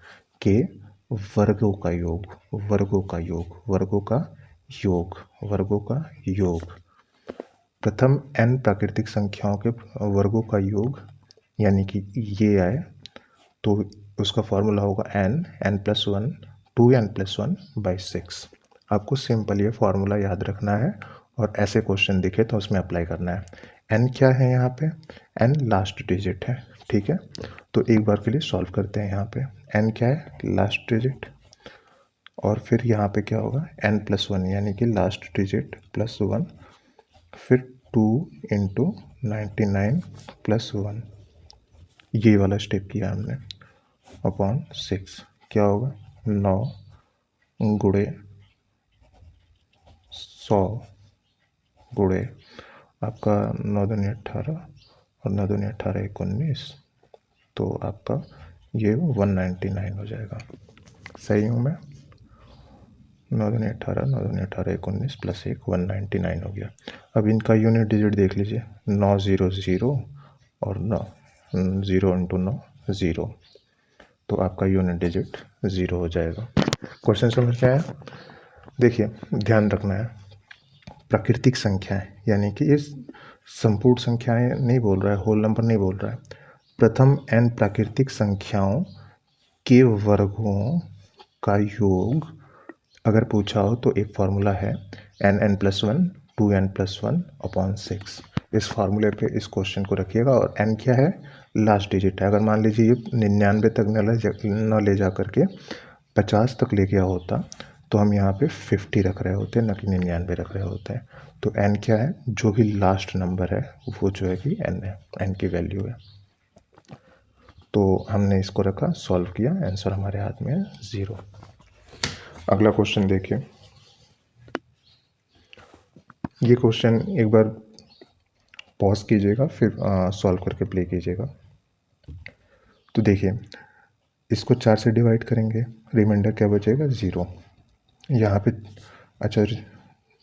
A: के वर्गों का योग, वर्गों का योग, वर्गों का योग, वर्गों का योग। प्रथम n प्राकृतिक संख्याओं के वर्गों का योग यानी कि ये आए तो उसका फॉर्मूला होगा n प्लस 1 2n+1/6। आपको सिंपल ये फॉर्मूला याद रखना है और ऐसे क्वेश्चन दिखे तो उसमें अप्लाई करना है। n क्या है यहाँ पे, n लास्ट डिजिट है, ठीक है। तो एक बार के लिए सॉल्व करते हैं। यहाँ पे n क्या है, लास्ट डिजिट, और फिर यहाँ पे क्या होगा n+1 यानी कि लास्ट डिजिट प्लस 1, फिर 2 इंटू 99+1, ये वाला स्टेप किया हमने, अपॉन 6। क्या होगा 9 गुणे 100 गुणे आपका 9 दूनी 18 और 9 दूनी 18 19, तो आपका ये 199 हो जाएगा। सही हूँ मैं, 9 दूनी 18, 9 दूनी 18 19 प्लस 1 199 हो गया। अब इनका यूनिट डिजिट देख लीजिए, 9 0 0 और 9 0 इंटू 9 0, तो आपका यूनिट डिजिट 0 हो जाएगा। क्वेश्चन समझ में आया। देखिए ध्यान रखना है, प्राकृतिक संख्याएं यानी कि ये संपूर्ण संख्याएं नहीं बोल रहा है, होल नंबर नहीं बोल रहा है। प्रथम n प्राकृतिक संख्याओं के वर्गों का योग अगर पूछा हो तो एक फॉर्मूला है n+1 2n+1/6। इस फार्मूले पे इस क्वेश्चन को रखिएगा और n क्या है, लास्ट डिजिट है। अगर मान लीजिए ये 99 तक न ले जा करके 50 तक ले गया होता तो हम यहाँ पे 50 रख रहे होते, न कि 99 रख रहे होते हैं। तो n क्या है, जो भी लास्ट नंबर है वो जो है कि n है, n की वैल्यू है। तो हमने इसको रखा, सॉल्व किया, आंसर हमारे हाथ में है 0। अगला क्वेश्चन देखिए, ये क्वेश्चन एक बार पॉज कीजिएगा फिर सॉल्व करके प्ले कीजिएगा। तो देखिए इसको 4 से डिवाइड करेंगे, रिमाइंडर क्या बचेगा 0। यहाँ पे अच्छा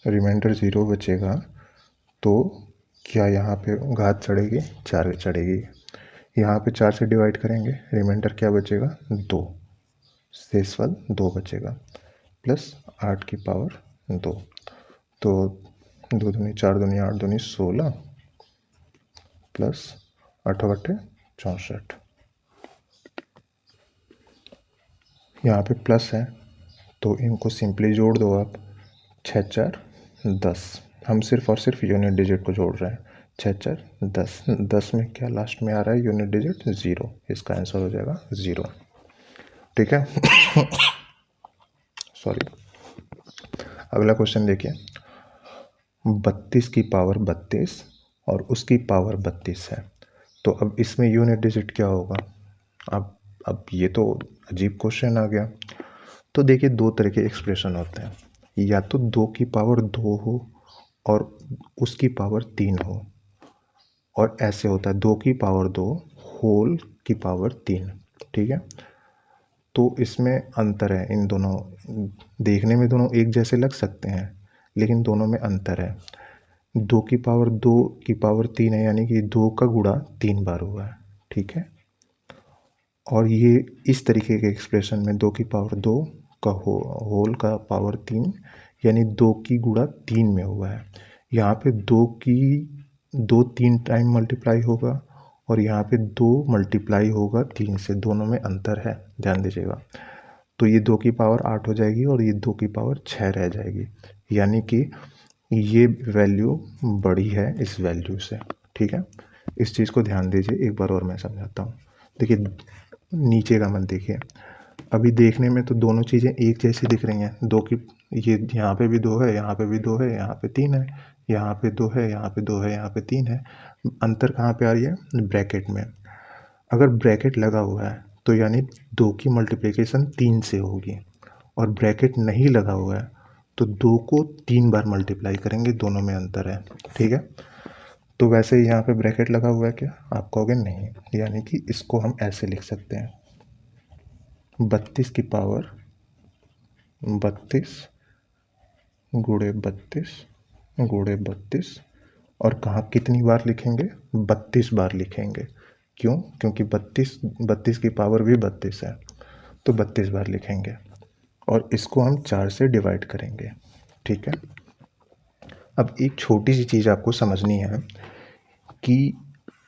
A: रिमाइंडर 0 बचेगा तो क्या यहाँ पे घात चढ़ेगी, 4 चढ़ेगी। यहाँ पे 4 से डिवाइड करेंगे, रिमाइंडर क्या बचेगा 2, शेषफल 2 बचेगा, प्लस 8 की पावर 2, तो 2 दूनी 4 दूनी 8 दूनी 16 प्लस 8 बटे 64। यहाँ पे प्लस है तो इनको सिंपली जोड़ दो आप, 6 4 10। हम सिर्फ और सिर्फ यूनिट डिजिट को जोड़ रहे हैं, 6 4 10, 10 में क्या लास्ट में आ रहा है यूनिट डिजिट 0, इसका आंसर हो जाएगा 0, ठीक है। सॉरी। अगला क्वेश्चन देखिए, 32 की पावर 32 और उसकी पावर 32 है, तो अब इसमें यूनिट डिजिट क्या होगा। अब ये तो अजीब क्वेश्चन आ गया। तो देखिए दो तरह के एक्सप्रेशन होते हैं, या तो 2 की पावर 2 हो और उसकी पावर 3 हो, और ऐसे होता है 2 की पावर 2 होल की पावर 3, ठीक है। तो इसमें अंतर है, इन दोनों देखने में दोनों एक जैसे लग सकते हैं लेकिन दोनों में अंतर है। 2 की पावर 2 की पावर 3 है यानी कि 2 का गुणा 3 बार हुआ है, ठीक है। और ये इस तरीके के एक्सप्रेशन में 2 की पावर 2 का होल का पावर 3 यानी 2 की गुणा 3 में हुआ है। यहाँ पे 2 3 टाइम मल्टीप्लाई होगा और यहाँ पे 2 मल्टीप्लाई होगा 3 से, दोनों में अंतर है, ध्यान दीजिएगा। तो ये 2 की पावर 8 हो जाएगी और ये 2 की पावर 6 रह जाएगी, यानी कि ये वैल्यू बड़ी है इस वैल्यू से, ठीक है। इस चीज़ को ध्यान दीजिए, एक बार और मैं समझाता हूँ। देखिए नीचे का मत देखिए, अभी देखने में तो दोनों चीज़ें एक जैसी दिख रही हैं, दो की, ये यहाँ पे भी दो है, यहाँ पे भी दो है, यहाँ पे तीन है, यहाँ पे दो है, यहाँ पे दो है, यहाँ पे तीन है। अंतर कहाँ पे आ रही है? ब्रैकेट में। अगर ब्रैकेट लगा हुआ है तो यानी दो की मल्टीप्लिकेशन तीन से होगी, और ब्रैकेट नहीं लगा हुआ है तो दो को तीन बार मल्टीप्लाई करेंगे, दोनों में अंतर है। ठीक है, तो वैसे ही यहाँ पे ब्रैकेट लगा हुआ है क्या? आप कहोगे नहीं, यानी कि इसको हम ऐसे लिख सकते हैं, 32 की पावर 32 गुणे 32 गुणे 32, और कहाँ कितनी बार लिखेंगे? 32 बार लिखेंगे। क्यों? क्योंकि 32 की पावर भी 32 है, तो 32 बार लिखेंगे, और इसको हम 4 से डिवाइड करेंगे। ठीक है, अब एक छोटी सी चीज़ आपको समझनी है कि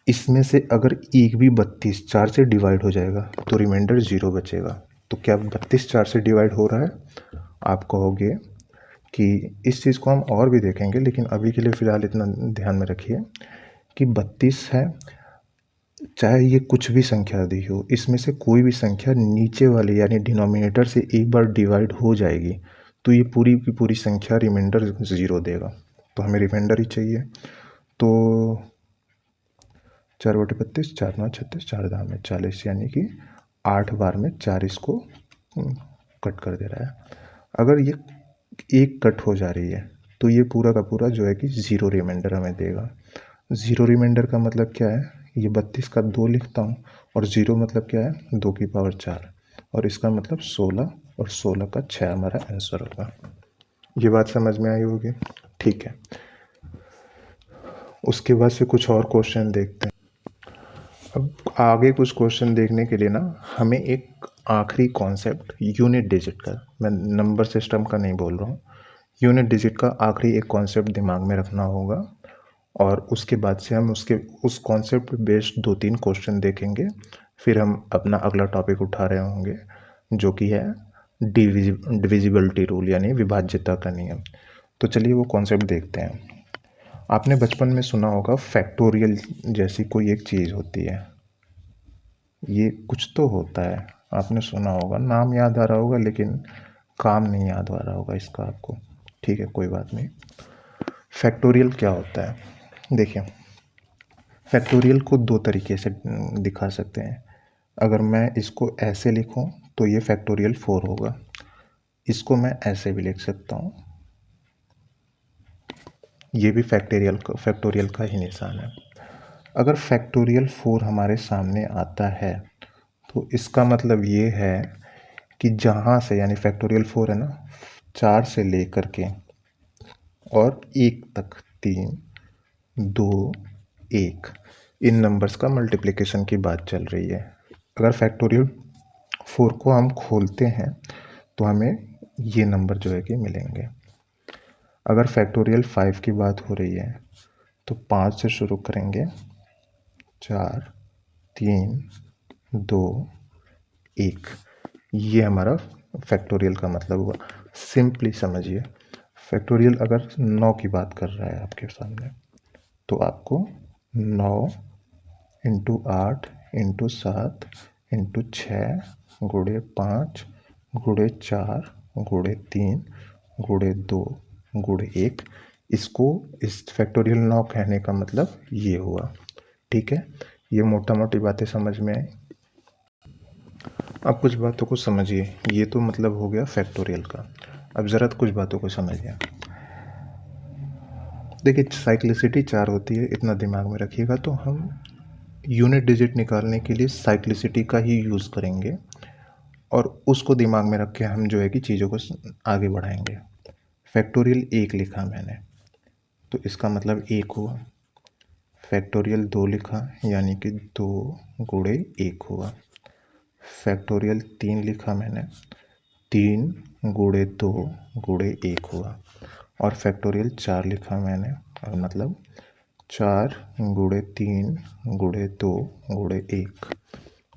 A: इसमें से अगर एक भी 32 4 से डिवाइड हो जाएगा तो रिमाइंडर 0 बचेगा। तो क्या 32 4 से डिवाइड हो रहा है? आप कहोगे कि इस चीज़ को हम और भी देखेंगे, लेकिन अभी के लिए फ़िलहाल इतना ध्यान में रखिए कि 32 है, चाहे ये कुछ भी संख्या दी हो, इसमें से कोई भी संख्या नीचे वाली यानी डिनोमिनेटर से एक बार डिवाइड हो जाएगी तो ये पूरी की पूरी संख्या रिमाइंडर 0 देगा। तो हमें रिमाइंडर ही चाहिए। तो 4/32, 4×9 = 36, 4×10 = 40, यानी कि 8 बार में 4 इसको कट कर दे रहा है। अगर ये एक कट हो जा रही है तो ये पूरा का पूरा जो है कि 0 रिमाइंडर हमें देगा। 0 रिमाइंडर का मतलब क्या है? ये 32 का 2 लिखता हूँ, और 0 मतलब क्या है? 2 की पावर 4, और इसका मतलब 16, और 16 का 6 हमारा आंसर होगा। ये बात समझ में आई होगी? ठीक है, उसके बाद से कुछ और क्वेश्चन देखते हैं। अब आगे कुछ क्वेश्चन देखने के लिए ना हमें एक आखिरी कॉन्सेप्ट यूनिट डिजिट का, मैं नंबर सिस्टम का नहीं बोल रहा हूँ, यूनिट डिजिट का आखिरी एक कॉन्सेप्ट दिमाग में रखना होगा, और उसके बाद से हम उस कॉन्सेप्ट बेस्ड 2-3 क्वेश्चन देखेंगे। फिर हम अपना अगला टॉपिक उठा रहे होंगे जो कि है डिविजिबिलिटी रूल, यानी विभाज्यता का नियम। तो चलिए वो कॉन्सेप्ट देखते हैं। आपने बचपन में सुना होगा फैक्टोरियल जैसी कोई एक चीज़ होती है, ये कुछ तो होता है, आपने सुना होगा, नाम याद आ रहा होगा लेकिन काम नहीं याद आ रहा होगा इसका आपको। ठीक है, कोई बात नहीं। फैक्टोरियल क्या होता है? देखिए, फैक्टोरियल को दो तरीके से दिखा सकते हैं। अगर मैं इसको ऐसे लिखूं तो ये फैक्टोरियल 4 होगा, इसको मैं ऐसे भी लिख सकता हूँ, ये भी फैक्टोरियल का ही निशान है। अगर फैक्टोरियल 4 हमारे सामने आता है तो इसका मतलब ये है कि जहाँ से, यानी फैक्टोरियल 4 है ना, 4 से लेकर के और 1 तक, 3, 2, 1, इन नंबर्स का मल्टीप्लिकेशन की बात चल रही है। अगर फैक्टोरियल 4 को हम खोलते हैं तो हमें ये नंबर जो है कि मिलेंगे। अगर फैक्टोरियल 5 की बात हो रही है तो 5 से शुरू करेंगे, 4, 3, 2, 1, ये हमारा फैक्टोरियल का मतलब हुआ। सिंपली समझिए, फैक्टोरियल अगर 9 की बात कर रहा है आपके सामने तो आपको 9 इंटू 8 इंटू 7 इंटू 6 गुणे 5 गुणे 4 गुणे 3 गुणे 2 गुणे 1, इसको इस फैक्टोरियल 9 कहने का मतलब ये हुआ। ठीक है, ये मोटा मोटी बातें समझ में आई। अब कुछ बातों को समझिए, ये तो मतलब हो गया फैक्टोरियल का। अब ज़रा कुछ बातों को समझिए। देखिए, साइक्लिसिटी 4 होती है, इतना दिमाग में रखिएगा। तो हम यूनिट डिजिट निकालने के लिए साइक्लिसिटी का ही यूज़ करेंगे, और उसको दिमाग में रख के हम जो है कि चीज़ों को आगे बढ़ाएंगे। फैक्टोरियल 1 लिखा मैंने तो इसका मतलब 1 हुआ। फैक्टोरियल 2 लिखा यानी कि 2 गुणे 1 हुआ। फैक्टोरियल 3 लिखा मैंने, 3 गुणे 2 गुणे 1 हुआ। और फैक्टोरियल 4 लिखा मैंने, और मतलब 4 गुणे 3 गुणे 2 गुणे 1,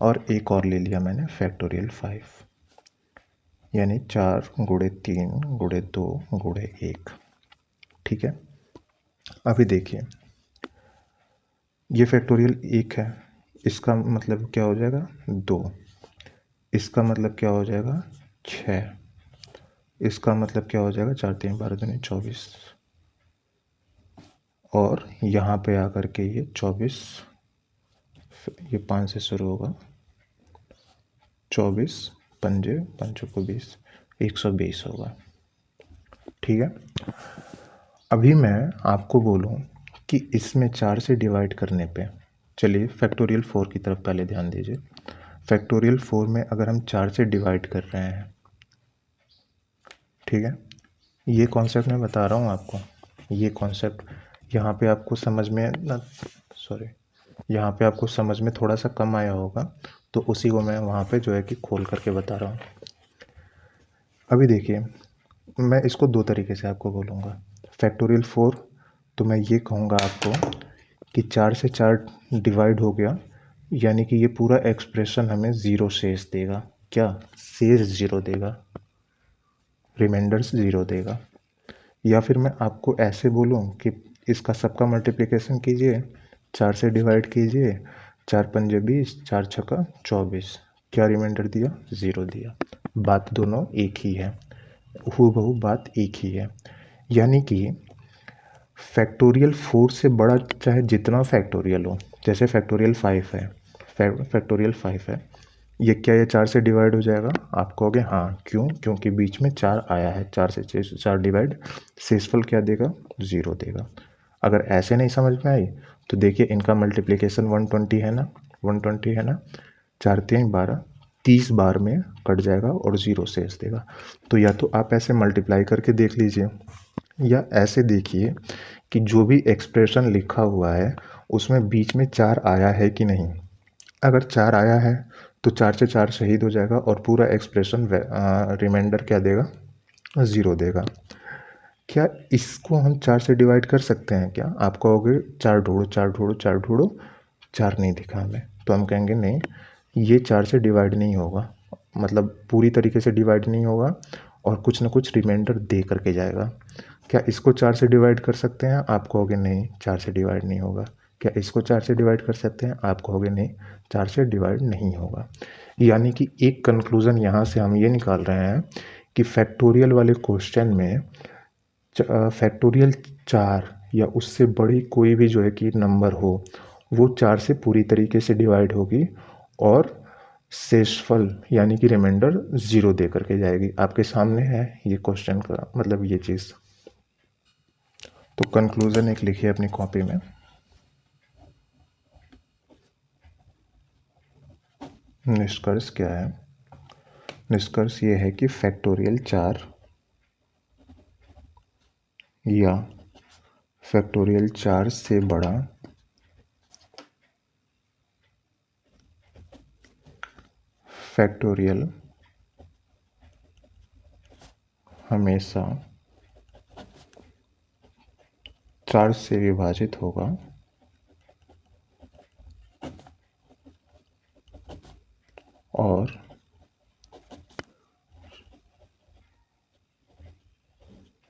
A: और एक और ले लिया मैंने फैक्टोरियल 5, यानी 4 गुणे 3 गुणे 2 गुणे 1। ठीक है, अभी देखिए, ये फैक्टोरियल 1 है, इसका मतलब क्या हो जाएगा? 2। इसका मतलब क्या हो जाएगा 6, इसका मतलब क्या हो जाएगा 4 3 12 दूनी 24, और यहाँ पे आकर के ये 24, ये 5 से शुरू होगा, 24 पंजे पंचों को 20, 120 होगा। ठीक है, अभी मैं आपको बोलूँ कि इसमें 4 से डिवाइड करने पे, चलिए फैक्टोरियल 4 की तरफ पहले ध्यान दीजिए। फैक्टोरियल 4 में अगर हम 4 से डिवाइड कर रहे हैं, ठीक है, ये कॉन्सेप्ट मैं बता रहा हूँ आपको, ये कॉन्सेप्ट यहाँ पे आपको समझ में ना, सॉरी, यहाँ पे आपको समझ में थोड़ा सा कम आया होगा, तो उसी को मैं वहाँ पे जो है कि खोल करके बता रहा हूँ। अभी देखिए, मैं इसको दो तरीके से आपको बोलूँगा। फैक्टोरियल 4 तो मैं ये कहूँगा आपको कि 4 से 4 डिवाइड हो गया, यानी कि ये पूरा एक्सप्रेशन हमें ज़ीरो शेष देगा। क्या शेष ज़ीरो देगा, रिमाइंडर्स ज़ीरो देगा। या फिर मैं आपको ऐसे बोलूँ कि इसका सबका मल्टीप्लिकेशन कीजिए, 4 से डिवाइड कीजिए, 4 पंजे 20, 4 छक्का 24, क्या रिमाइंडर दिया, ज़ीरो दिया। बात दोनों एक ही है, हूबहू बात एक ही है। यानी कि फैक्टोरियल 4 से बड़ा चाहे जितना फैक्टोरियल हो, जैसे फैक्टोरियल 5 है, फैक्टोरियल 5 है, ये क्या ये 4 से डिवाइड हो जाएगा, आप कहोगे हाँ, क्यों, क्योंकि बीच में 4 आया है, 4 से 4 डिवाइड, शेषफल क्या देगा, ज़ीरो देगा। अगर ऐसे नहीं समझ में आई तो देखिए इनका मल्टीप्लिकेशन 120 है ना, 120 है ना, 4 3 12, 30 बार में कट जाएगा और ज़ीरो शेष देगा। तो या तो आप ऐसे मल्टीप्लाई करके देख लीजिए, या ऐसे देखिए कि जो भी एक्सप्रेशन लिखा हुआ है उसमें बीच में 4 आया है कि नहीं। अगर 4 आया है तो 4 से 4 शहीद हो जाएगा और पूरा एक्सप्रेशन रिमाइंडर क्या देगा, ज़ीरो देगा। क्या इसको हम 4 से डिवाइड कर सकते हैं क्या, आप कहोगे 4 ढूंढो 4 ढूंढो 4 ढूंढो, 4 नहीं दिखा हमें, तो हम कहेंगे नहीं, ये 4 से डिवाइड नहीं होगा, मतलब पूरी तरीके से डिवाइड नहीं होगा और कुछ ना कुछ रिमाइंडर दे करके जाएगा। क्या इसको 4 से डिवाइड कर सकते हैं, आप कहोगे नहीं 4 से डिवाइड नहीं होगा। क्या इसको 4 से डिवाइड कर सकते हैं, आप कहोगे नहीं 4 से डिवाइड नहीं होगा। यानी कि एक कंक्लूज़न यहाँ से हम ये निकाल रहे हैं कि फैक्टोरियल वाले क्वेश्चन में फैक्टोरियल 4 या उससे बड़ी कोई भी जो है कि नंबर हो, वो 4 से पूरी तरीके से डिवाइड होगी और शेषफल यानी कि रिमाइंडर ज़ीरो दे करके जाएगी। आपके सामने है ये क्वेश्चन का मतलब ये चीज़। तो कंक्लूज़न एक लिखिए अपनी कॉपी में। निष्कर्ष क्या है, निष्कर्ष ये है कि फैक्टोरियल 4 या फैक्टोरियल 4 से बड़ा फैक्टोरियल हमेशा 4 से विभाजित होगा और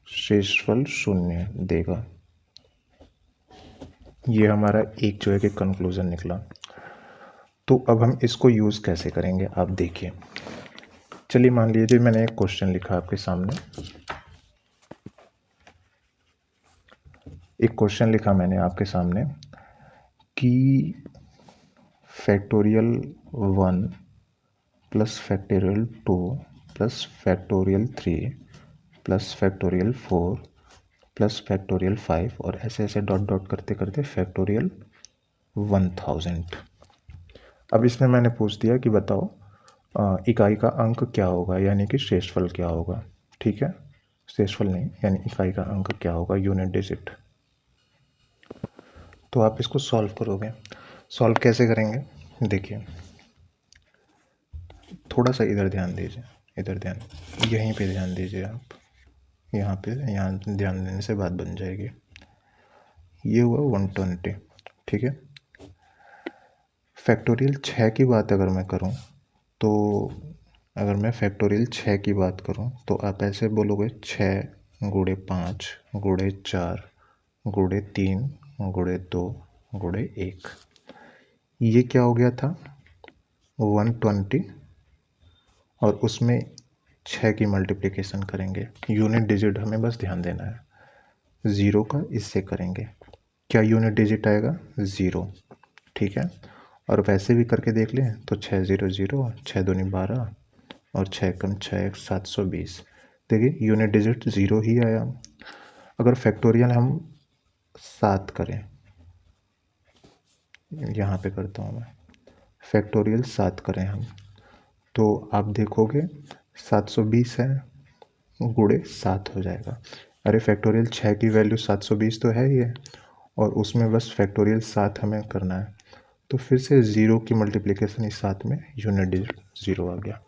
A: शेषफल शून्य देगा। ये हमारा एक जो है कि कंक्लूज़न निकला। तो अब हम इसको यूज़ कैसे करेंगे आप देखिए। चलिए मान लीजिए मैंने एक क्वेश्चन लिखा आपके सामने, एक क्वेश्चन लिखा मैंने आपके सामने कि factorial 1 plus factorial 2 plus factorial 3 plus factorial 4 plus factorial 5 और ऐसे ऐसे डॉट डॉट करते करते फैक्टोरियल 1000। अब इसमें मैंने पूछ दिया कि बताओ इकाई का अंक क्या होगा, यानी कि शेषफल क्या होगा। ठीक है, शेषफल नहीं यानी इकाई का अंक क्या होगा, यूनिट डिजिट। तो आप इसको सॉल्व करोगे, सॉल्व कैसे करेंगे देखिए, थोड़ा सा इधर ध्यान दीजिए, इधर ध्यान, यहीं पे ध्यान दीजिए आप, यहाँ पे, यहाँ ध्यान देने से बात बन जाएगी। ये हुआ 120, ठीक है। फैक्टोरियल 6 की बात अगर मैं करूँ तो अगर मैं फैक्टोरियल 6 की बात करूँ तो आप ऐसे बोलोगे 6 गुणे 5 गुणे 4 गुणे 3 गुणे 2 गुणे 1। ये क्या हो गया था 120 और उसमें 6 की मल्टीप्लिकेशन करेंगे। यूनिट डिजिट हमें बस ध्यान देना है। 0 का इससे करेंगे, क्या यूनिट डिजिट आएगा? 0। ठीक है, और वैसे भी करके देख लें तो 6 0 0, 6 दूनी 12 और 6 कम 6 720। देखिए यूनिट डिजिट 0 ही आया। अगर फैक्टोरियल हम 7 करें, यहाँ पे करता हूँ मैं, फैक्टोरियल 7 करें हम, तो आप देखोगे 720 है, गुणे 7 हो जाएगा। अरे फैक्टोरियल 6 की वैल्यू 720 तो है ही है, और उसमें बस फैक्टोरियल 7 हमें करना है, तो फिर से 0 की मल्टीप्लिकेशन इस 7 में, यूनिट डिजिट 0 आ गया।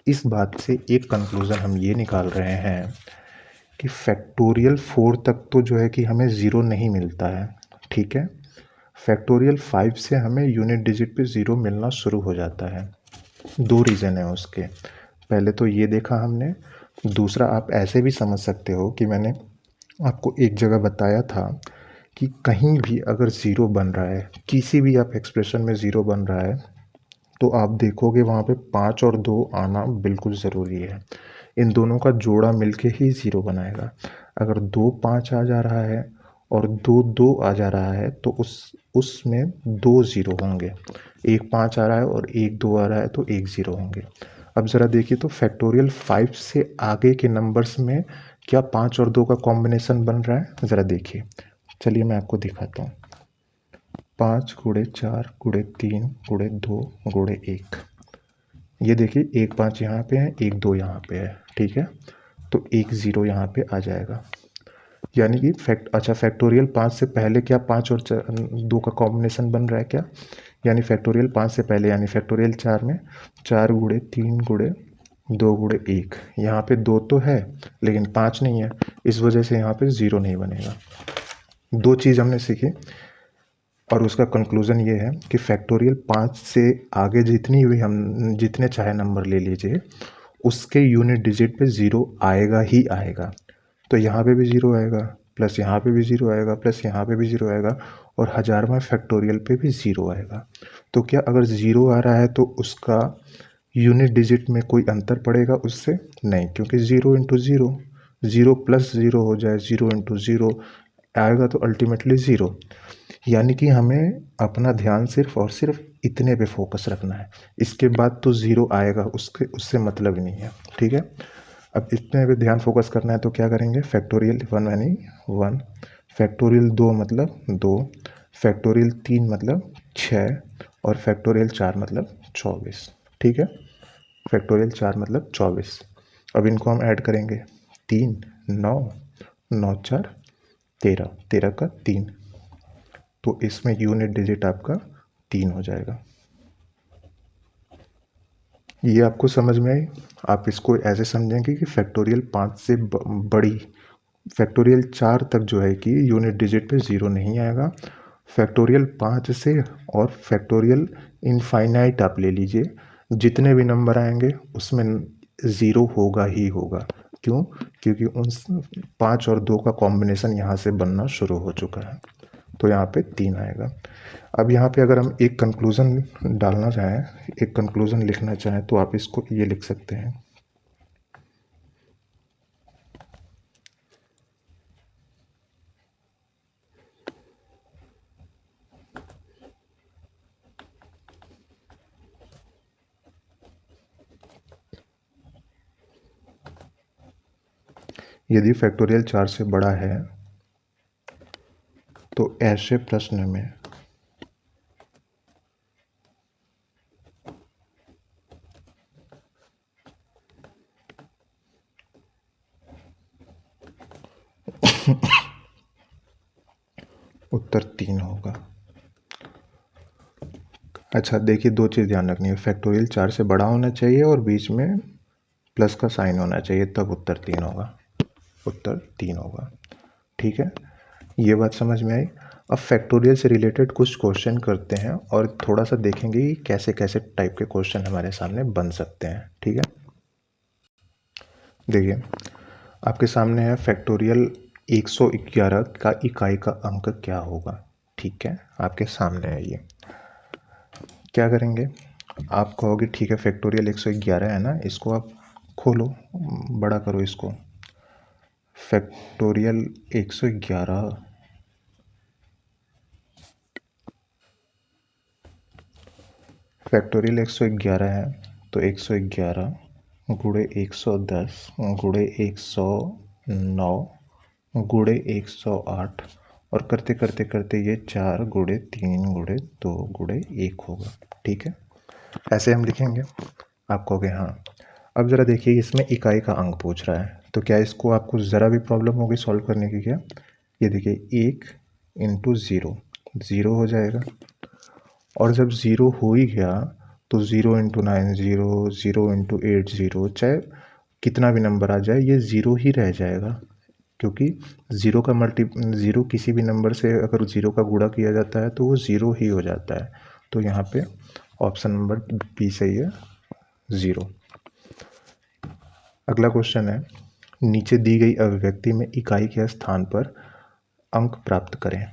A: इस बात से एक कंक्लूज़न हम ये निकाल रहे हैं कि फैक्टोरियल 4 तक तो जो है कि हमें 0 नहीं मिलता है, ठीक है। फैक्टोरियल 5 से हमें यूनिट डिजिट पे 0 मिलना शुरू हो जाता है। 2 रीज़न है उसके। पहले तो ये देखा हमने, दूसरा आप ऐसे भी समझ सकते हो कि मैंने आपको एक जगह बताया था कि कहीं भी अगर ज़ीरो बन रहा है, किसी भी आप एक्सप्रेशन में ज़ीरो बन रहा है, तो आप देखोगे वहाँ पे 5 और 2 आना बिल्कुल ज़रूरी है। इन दोनों का जोड़ा मिलके ही ज़ीरो बनाएगा। अगर 2 5 आ जा रहा है और 2 2 आ जा रहा है, तो उसमें 2 ज़ीरो होंगे। 1 5 आ रहा है और 1 2 आ रहा है, तो 1 ज़ीरो होंगे। अब ज़रा देखिए तो फैक्टोरियल 5 से आगे के नंबर्स में क्या 5 और 2 का कॉम्बिनेशन बन रहा है? ज़रा देखिए, चलिए मैं आपको दिखाता हूँ। 5 गुणे 4 गुणे 3 गुणे 2 गुणे 1। ये देखिए 1 5 यहाँ पे है, 1 2 यहाँ पे है, ठीक है। तो 1 0 यहाँ पे आ जाएगा। यानी कि फैक्टोरियल 5 से पहले क्या 5 और 2 का कॉम्बिनेशन बन रहा है क्या? यानी फैक्टोरियल 5 से पहले, यानी फैक्टोरियल 4 में 4 गुणे 3 गुणे 2 गुणे 1, यहाँ पे 2 तो है लेकिन 5 नहीं है, इस वजह से यहाँ पे 0 नहीं बनेगा। 2 चीज़ हमने सीखी, और उसका कंक्लूज़न ये है कि फैक्टोरियल 5 से आगे जितनी भी हम जितने चाहे नंबर ले लीजिए, उसके यूनिट डिजिट पे 0 आएगा ही आएगा। तो यहाँ पे भी 0 आएगा, प्लस यहाँ पे भी 0 आएगा, प्लस यहाँ पे भी 0 आएगा, और 1000वां फैक्टोरियल पे भी 0 आएगा। तो क्या अगर 0 आ रहा है तो उसका यूनिट डिजिट में कोई अंतर पड़ेगा उससे? नहीं, क्योंकि 0 इंटू 0, 0 प्लस 0 हो जाए, 0 इंटू 0 आएगा तो अल्टीमेटली 0। यानी कि हमें अपना ध्यान सिर्फ और सिर्फ इतने पे फोकस रखना है, इसके बाद तो ज़ीरो आएगा, उससे मतलब ही नहीं है, ठीक है। अब इतने पे ध्यान फोकस करना है तो क्या करेंगे? फैक्टोरियल 1 यानी 1, फैक्टोरियल 2 मतलब 2, फैक्टोरियल 3 मतलब 6, और फैक्टोरियल 4 मतलब 24, ठीक है। फैक्टोरियल 4 मतलब 24। अब इनको हम ऐड करेंगे, 3 9 9 4 13, 13 का 3, तो इसमें यूनिट डिजिट आपका 3 हो जाएगा। ये आपको समझ में आई? आप इसको ऐसे समझेंगे कि फैक्टोरियल 5 से बड़ी, फैक्टोरियल 4 तक जो है कि यूनिट डिजिट पे 0 नहीं आएगा। फैक्टोरियल 5 से और फैक्टोरियल इनफाइनाइट आप ले लीजिए, जितने भी नंबर आएंगे उसमें 0 होगा ही होगा। क्यों? क्योंकि उन 5 और 2 का कॉम्बिनेशन यहाँ से बनना शुरू हो चुका है, तो यहाँ पे 3 आएगा। अब यहाँ पे अगर हम एक कंक्लूज़न डालना चाहें, एक कंक्लूज़न लिखना चाहें, तो आप इसको ये लिख सकते हैं, यदि फैक्टोरियल 4 से बड़ा है तो ऐसे प्रश्न में उत्तर 3 होगा। अच्छा देखिए, दो चीज़ ध्यान रखनी है, फैक्टोरियल 4 से बड़ा होना चाहिए और बीच में प्लस का साइन होना चाहिए, तब उत्तर 3 होगा, उत्तर 3 होगा, ठीक है। ये बात समझ में आई? अब फैक्टोरियल से रिलेटेड कुछ क्वेश्चन करते हैं और थोड़ा सा देखेंगे कि कैसे कैसे टाइप के क्वेश्चन हमारे सामने बन सकते हैं, ठीक है। देखिए आपके सामने है फैक्टोरियल 111 का इकाई का अंक क्या होगा, ठीक है, आपके सामने है ये। क्या करेंगे? आप कहोगे ठीक है फैक्टोरियल 111 है ना, इसको आप खोलो, बड़ा करो इसको। फैक्टोरियल 111 फैक्टोरियल 111 है, तो 111 गुणे 110 गुणे 109 गुणे 108 और करते करते करते ये 4 गुणे 3 गुणे 2 गुणे 1 होगा। ठीक है, ऐसे हम लिखेंगे। आप कहोगे हाँ। अब ज़रा देखिए, इसमें इकाई का अंक पूछ रहा है, तो क्या इसको आपको ज़रा भी प्रॉब्लम होगी सॉल्व करने की क्या? ये देखिए 1 इंटू ज़ीरो, ज़ीरो हो जाएगा। और जब ज़ीरो हो ही गया तो 0 इंटू 9 ज़ीरो, 0 इंटू 8 ज़ीरो, चाहे कितना भी नंबर आ जाए ये ज़ीरो ही रह जाएगा, क्योंकि ज़ीरो किसी भी नंबर से अगर ज़ीरो का गुणा किया जाता है तो वो ज़ीरो ही हो जाता है। तो यहाँ पे ऑप्शन नंबर बी सही है, ज़ीरो। अगला क्वेश्चन है, नीचे दी गई अभिव्यक्ति में इकाई के स्थान पर अंक प्राप्त करें।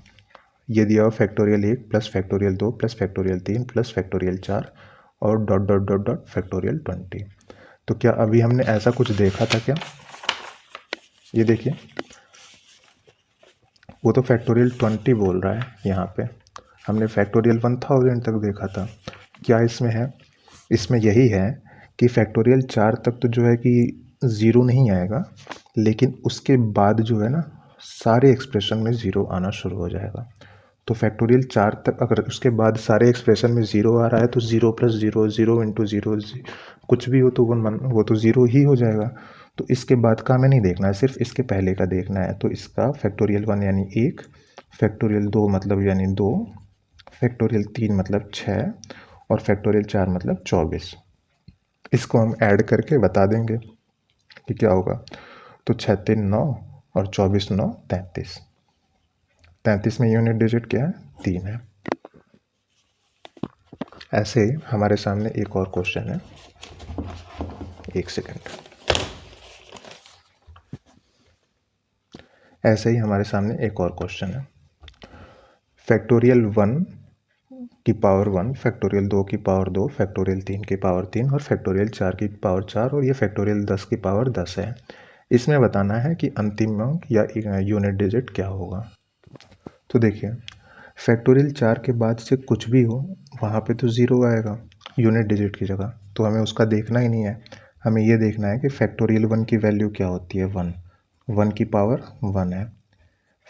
A: ये दिया हुआ factorial 1 plus factorial 2 plus factorial 3 plus factorial 4 और dot dot dot dot factorial 20। तो क्या अभी हमने ऐसा कुछ देखा था क्या? ये देखिए, वो तो फैक्टोरियल 20 बोल रहा है यहाँ पे, हमने फैक्टोरियल 1000 तक देखा था। क्या इसमें है? इसमें यही है कि फैक्टोरियल 4 तक तो जो है कि ज़ीरो नहीं आएगा, लेकिन उसके बाद जो है ना सारे एक्सप्रेशन में ज़ीरो आना शुरू हो जाएगा। तो फैक्टोरियल 4 तक अगर उसके बाद सारे एक्सप्रेशन में ज़ीरो आ रहा है तो zero plus zero, zero into zero, कुछ भी हो तो वो तो ज़ीरो ही हो जाएगा। तो इसके बाद का हमें नहीं देखना है, सिर्फ इसके पहले का देखना है। तो इसका फैक्टोरियल 1 यानी 1, फैक्टोरियल 2 मतलब यानी 2, फैक्टोरियल 3 मतलब 6 और फैक्टोरियल 4 मतलब 24। इसको हम ऐड करके बता देंगे कि क्या होगा। तो 6 3 9 और 24 9 33। 33 में यूनिट डिजिट क्या है? 3 है। ऐसे ही हमारे सामने एक और क्वेश्चन है, एक सेकंड। ऐसे ही हमारे सामने एक और क्वेश्चन है, फैक्टोरियल 1 की पावर 1, फैक्टोरियल 2 की पावर 2, फैक्टोरियल 3 की पावर 3 और फैक्टोरियल 4 की पावर 4 और ये फैक्टोरियल 10 की पावर 10 है। इसमें बताना है कि अंतिम अंक या यूनिट डिजिट क्या होगा। तो देखिए, फैक्टोरियल 4 के बाद से कुछ भी हो वहाँ पे तो ज़ीरो आएगा यूनिट डिजिट की जगह, तो हमें उसका देखना ही नहीं है। हमें ये देखना है कि फैक्टोरियल 1 की वैल्यू क्या होती है, 1, 1 की पावर 1 है।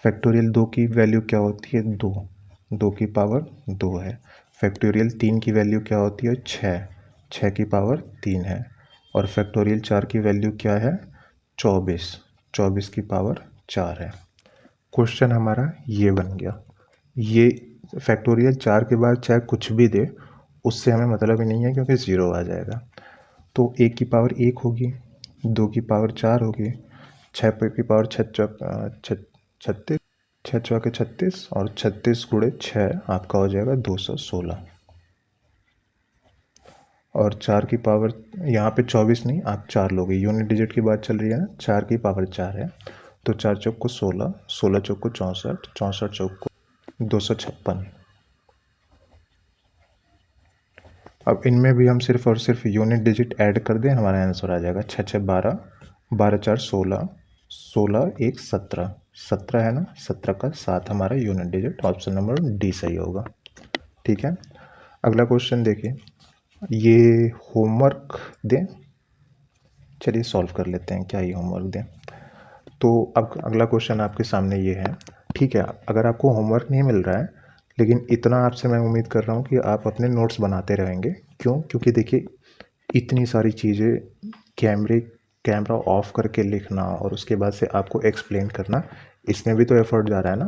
A: फैक्टोरियल 2 की वैल्यू क्या होती है, 2, 2 की पावर 2 है। फैक्टोरियल 3 की वैल्यू क्या होती है, 6, 6 की पावर 3 है। और फैक्टोरियल 4 की वैल्यू क्या है, 24, 24 की पावर 4 है। क्वेश्चन हमारा ये बन गया। ये फैक्टोरियल 4 के बाद चाहे कुछ भी दे उससे हमें मतलब ही नहीं है, क्योंकि ज़ीरो आ जाएगा। तो 1 की पावर 1 होगी, 2 की पावर 4 होगी, 6 की पावर 36, 6 चौके 36 और 36 गुणे 6 आपका हो जाएगा 216। और 4 की पावर यहाँ पे 24 नहीं, आप 4 लोगे, यूनिट डिजिट की बात चल रही है ना, 4 की पावर 4 है। तो 4 चौक को 16, 16 चौक को 64, 64 चौक को 256। अब इनमें भी हम सिर्फ और सिर्फ यूनिट डिजिट ऐड कर दें, हमारा आंसर आ जाएगा 6 6 12, 12 4 16, 16 1 17, 17 है ना, 17 का 7 हमारा unit digit, option number D सही होगा। ठीक है, अगला क्वेश्चन देखिए, ये होमवर्क दें, चलिए सॉल्व कर लेते हैं, क्या ये होमवर्क दें। तो अब अगला क्वेश्चन आपके सामने ये है। ठीक है, अगर आपको होमवर्क नहीं मिल रहा है, लेकिन इतना आपसे मैं उम्मीद कर रहा हूँ कि आप अपने नोट्स बनाते रहेंगे। क्यों? क्योंकि देखिए इतनी सारी चीज़ें, कैमरा ऑफ करके लिखना और उसके बाद से आपको एक्सप्लेन करना, इसमें भी तो एफर्ट जा रहा है ना।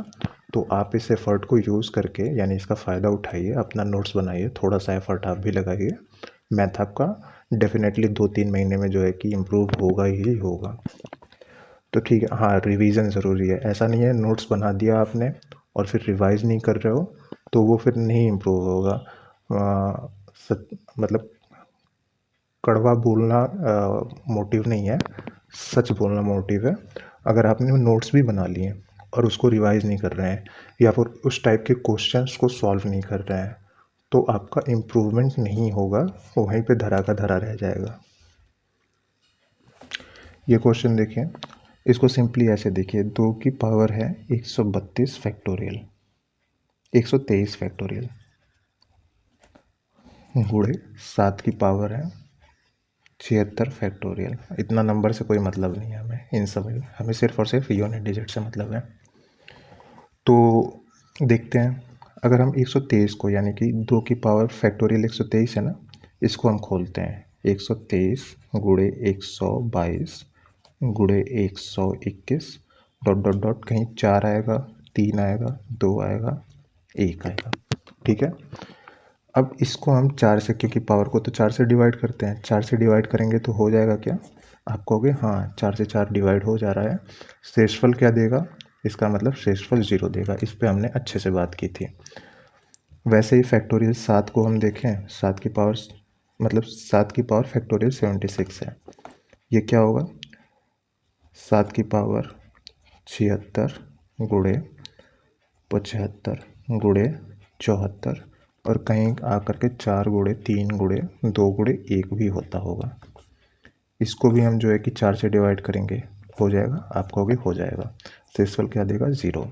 A: तो आप इस एफर्ट को यूज़ करके, यानी इसका फ़ायदा उठाइए, अपना नोट्स बनाइए, थोड़ा सा एफर्ट आप भी लगाइए। मैथ आपका डेफिनेटली 2-3 महीने में जो है कि इम्प्रूव होगा ही होगा। तो ठीक है, हाँ रिवीजन ज़रूरी है। ऐसा नहीं है नोट्स बना दिया आपने और फिर रिवाइज नहीं कर रहे हो तो वो फिर नहीं इम्प्रूव होगा। मतलब कड़वा बोलना मोटिव नहीं है, सच बोलना मोटिव है। अगर आपने नोट्स भी बना लिए और उसको रिवाइज नहीं कर रहे हैं या फिर उस टाइप के क्वेश्चंस को सॉल्व नहीं कर रहे हैं, तो आपका इम्प्रूवमेंट नहीं होगा, वहीं पे धरा का धरा रह जाएगा। ये क्वेश्चन देखिए, इसको सिंपली ऐसे देखिए, 2 की पावर है 132 फैक्टोरियल, 123 फैक्टोरियल गुणे 7 की पावर है 76 फैक्टोरियल। इतना नंबर से कोई मतलब नहीं है हमें, इन सब हमें सिर्फ और सिर्फ यूनिट डिजिट से मतलब है। तो देखते हैं, अगर हम 123 को, यानी कि 2 की पावर फैक्टोरियल 123 है ना, इसको हम खोलते हैं, 123 गुणे 122 गुणे 121 डॉट डॉट डॉट, कहीं 4 आएगा, 3 आएगा, 2 आएगा, 1 आएगा। ठीक है, अब इसको हम 4 से, क्योंकि पावर को तो 4 से डिवाइड करते हैं, 4 से डिवाइड करेंगे तो हो जाएगा क्या, आप कहोगे हाँ 4 से 4 डिवाइड हो जा रहा है। शेषफल क्या देगा, इसका मतलब शेषफल 0 देगा। इस पे हमने अच्छे से बात की थी। वैसे ही फैक्टोरियल 7 को हम देखें, 7 की पावर मतलब 7 की पावर फैक्टोरियल 76 है। ये क्या होगा, 7 की पावर 76 गुणे 75 गुणे 74, और कहीं आकर के 4 गुणे 3 गुणे 2 गुणे 1 भी होता होगा। इसको भी हम जो है कि 4 से डिवाइड करेंगे, हो जाएगा, आप कहोगे हो जाएगा। शेषफल क्या देगा, 0।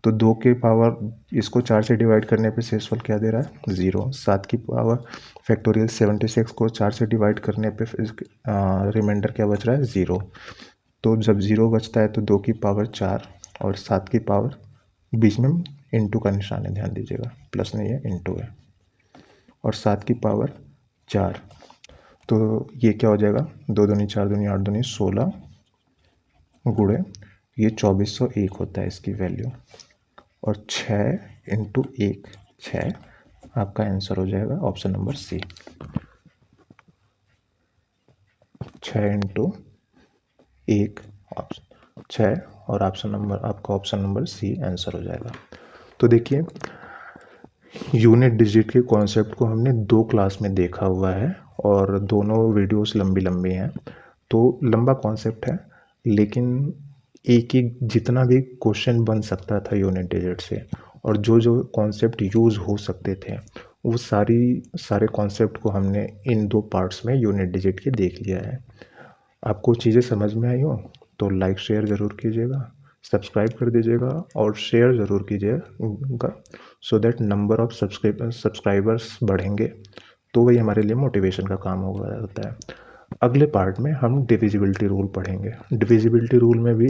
A: तो 2 के पावर, इसको 4 से डिवाइड करने पे शेषफल क्या दे रहा है, 0। 7 की पावर फैक्टोरियल 76 को 4 से डिवाइड करने पे रिमाइंडर क्या बच रहा है, 0। तो जब 0 बचता है तो 2 की पावर 4 और 7 की पावर, बीच में इंटू का निशान है, ध्यान दीजिएगा, प्लस नहीं है, इंटू है, और 7 की पावर 4, तो ये क्या हो जाएगा, 2 दूनी 4 दूनी 8 दूनी 16 गुणे, ये 2401 होता है इसकी वैल्यू, और 6 इंटू 1 6, आपका आंसर हो जाएगा option number C. 6 into 1 option 6, और ऑप्शन नंबर आपका ऑप्शन नंबर सी आंसर हो जाएगा। तो देखिए, यूनिट डिजिट के कॉन्सेप्ट को हमने 2 क्लास में देखा हुआ है, और दोनों वीडियोस लंबी लंबी हैं, तो लंबा कॉन्सेप्ट है, लेकिन एक एक जितना भी क्वेश्चन बन सकता था यूनिट डिजिट से, और जो जो कॉन्सेप्ट यूज़ हो सकते थे, वो सारे कॉन्सेप्ट को हमने इन 2 पार्ट्स में यूनिट डिजिट के देख लिया है। आपको चीज़ें समझ में आई हो तो लाइक शेयर ज़रूर कीजिएगा, सब्सक्राइब कर दीजिएगा, और शेयर ज़रूर कीजिएगा, so that number of subscribers बढ़ेंगे, तो वही हमारे लिए मोटिवेशन का काम होता है। अगले पार्ट में हम डिविजिबिलिटी रूल पढ़ेंगे। डिविजिबिलिटी रूल में भी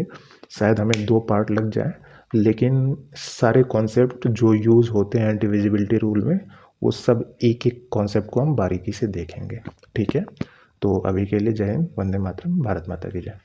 A: शायद हमें 2 पार्ट लग जाए, लेकिन सारे कॉन्सेप्ट जो यूज़ होते हैं डिविजिबिलिटी रूल में, वो सब एक एक कॉन्सेप्ट को हम बारीकी से देखेंगे। ठीक है, तो अभी के लिए जय हिंद, वंदे मातरम, भारत माता की जय।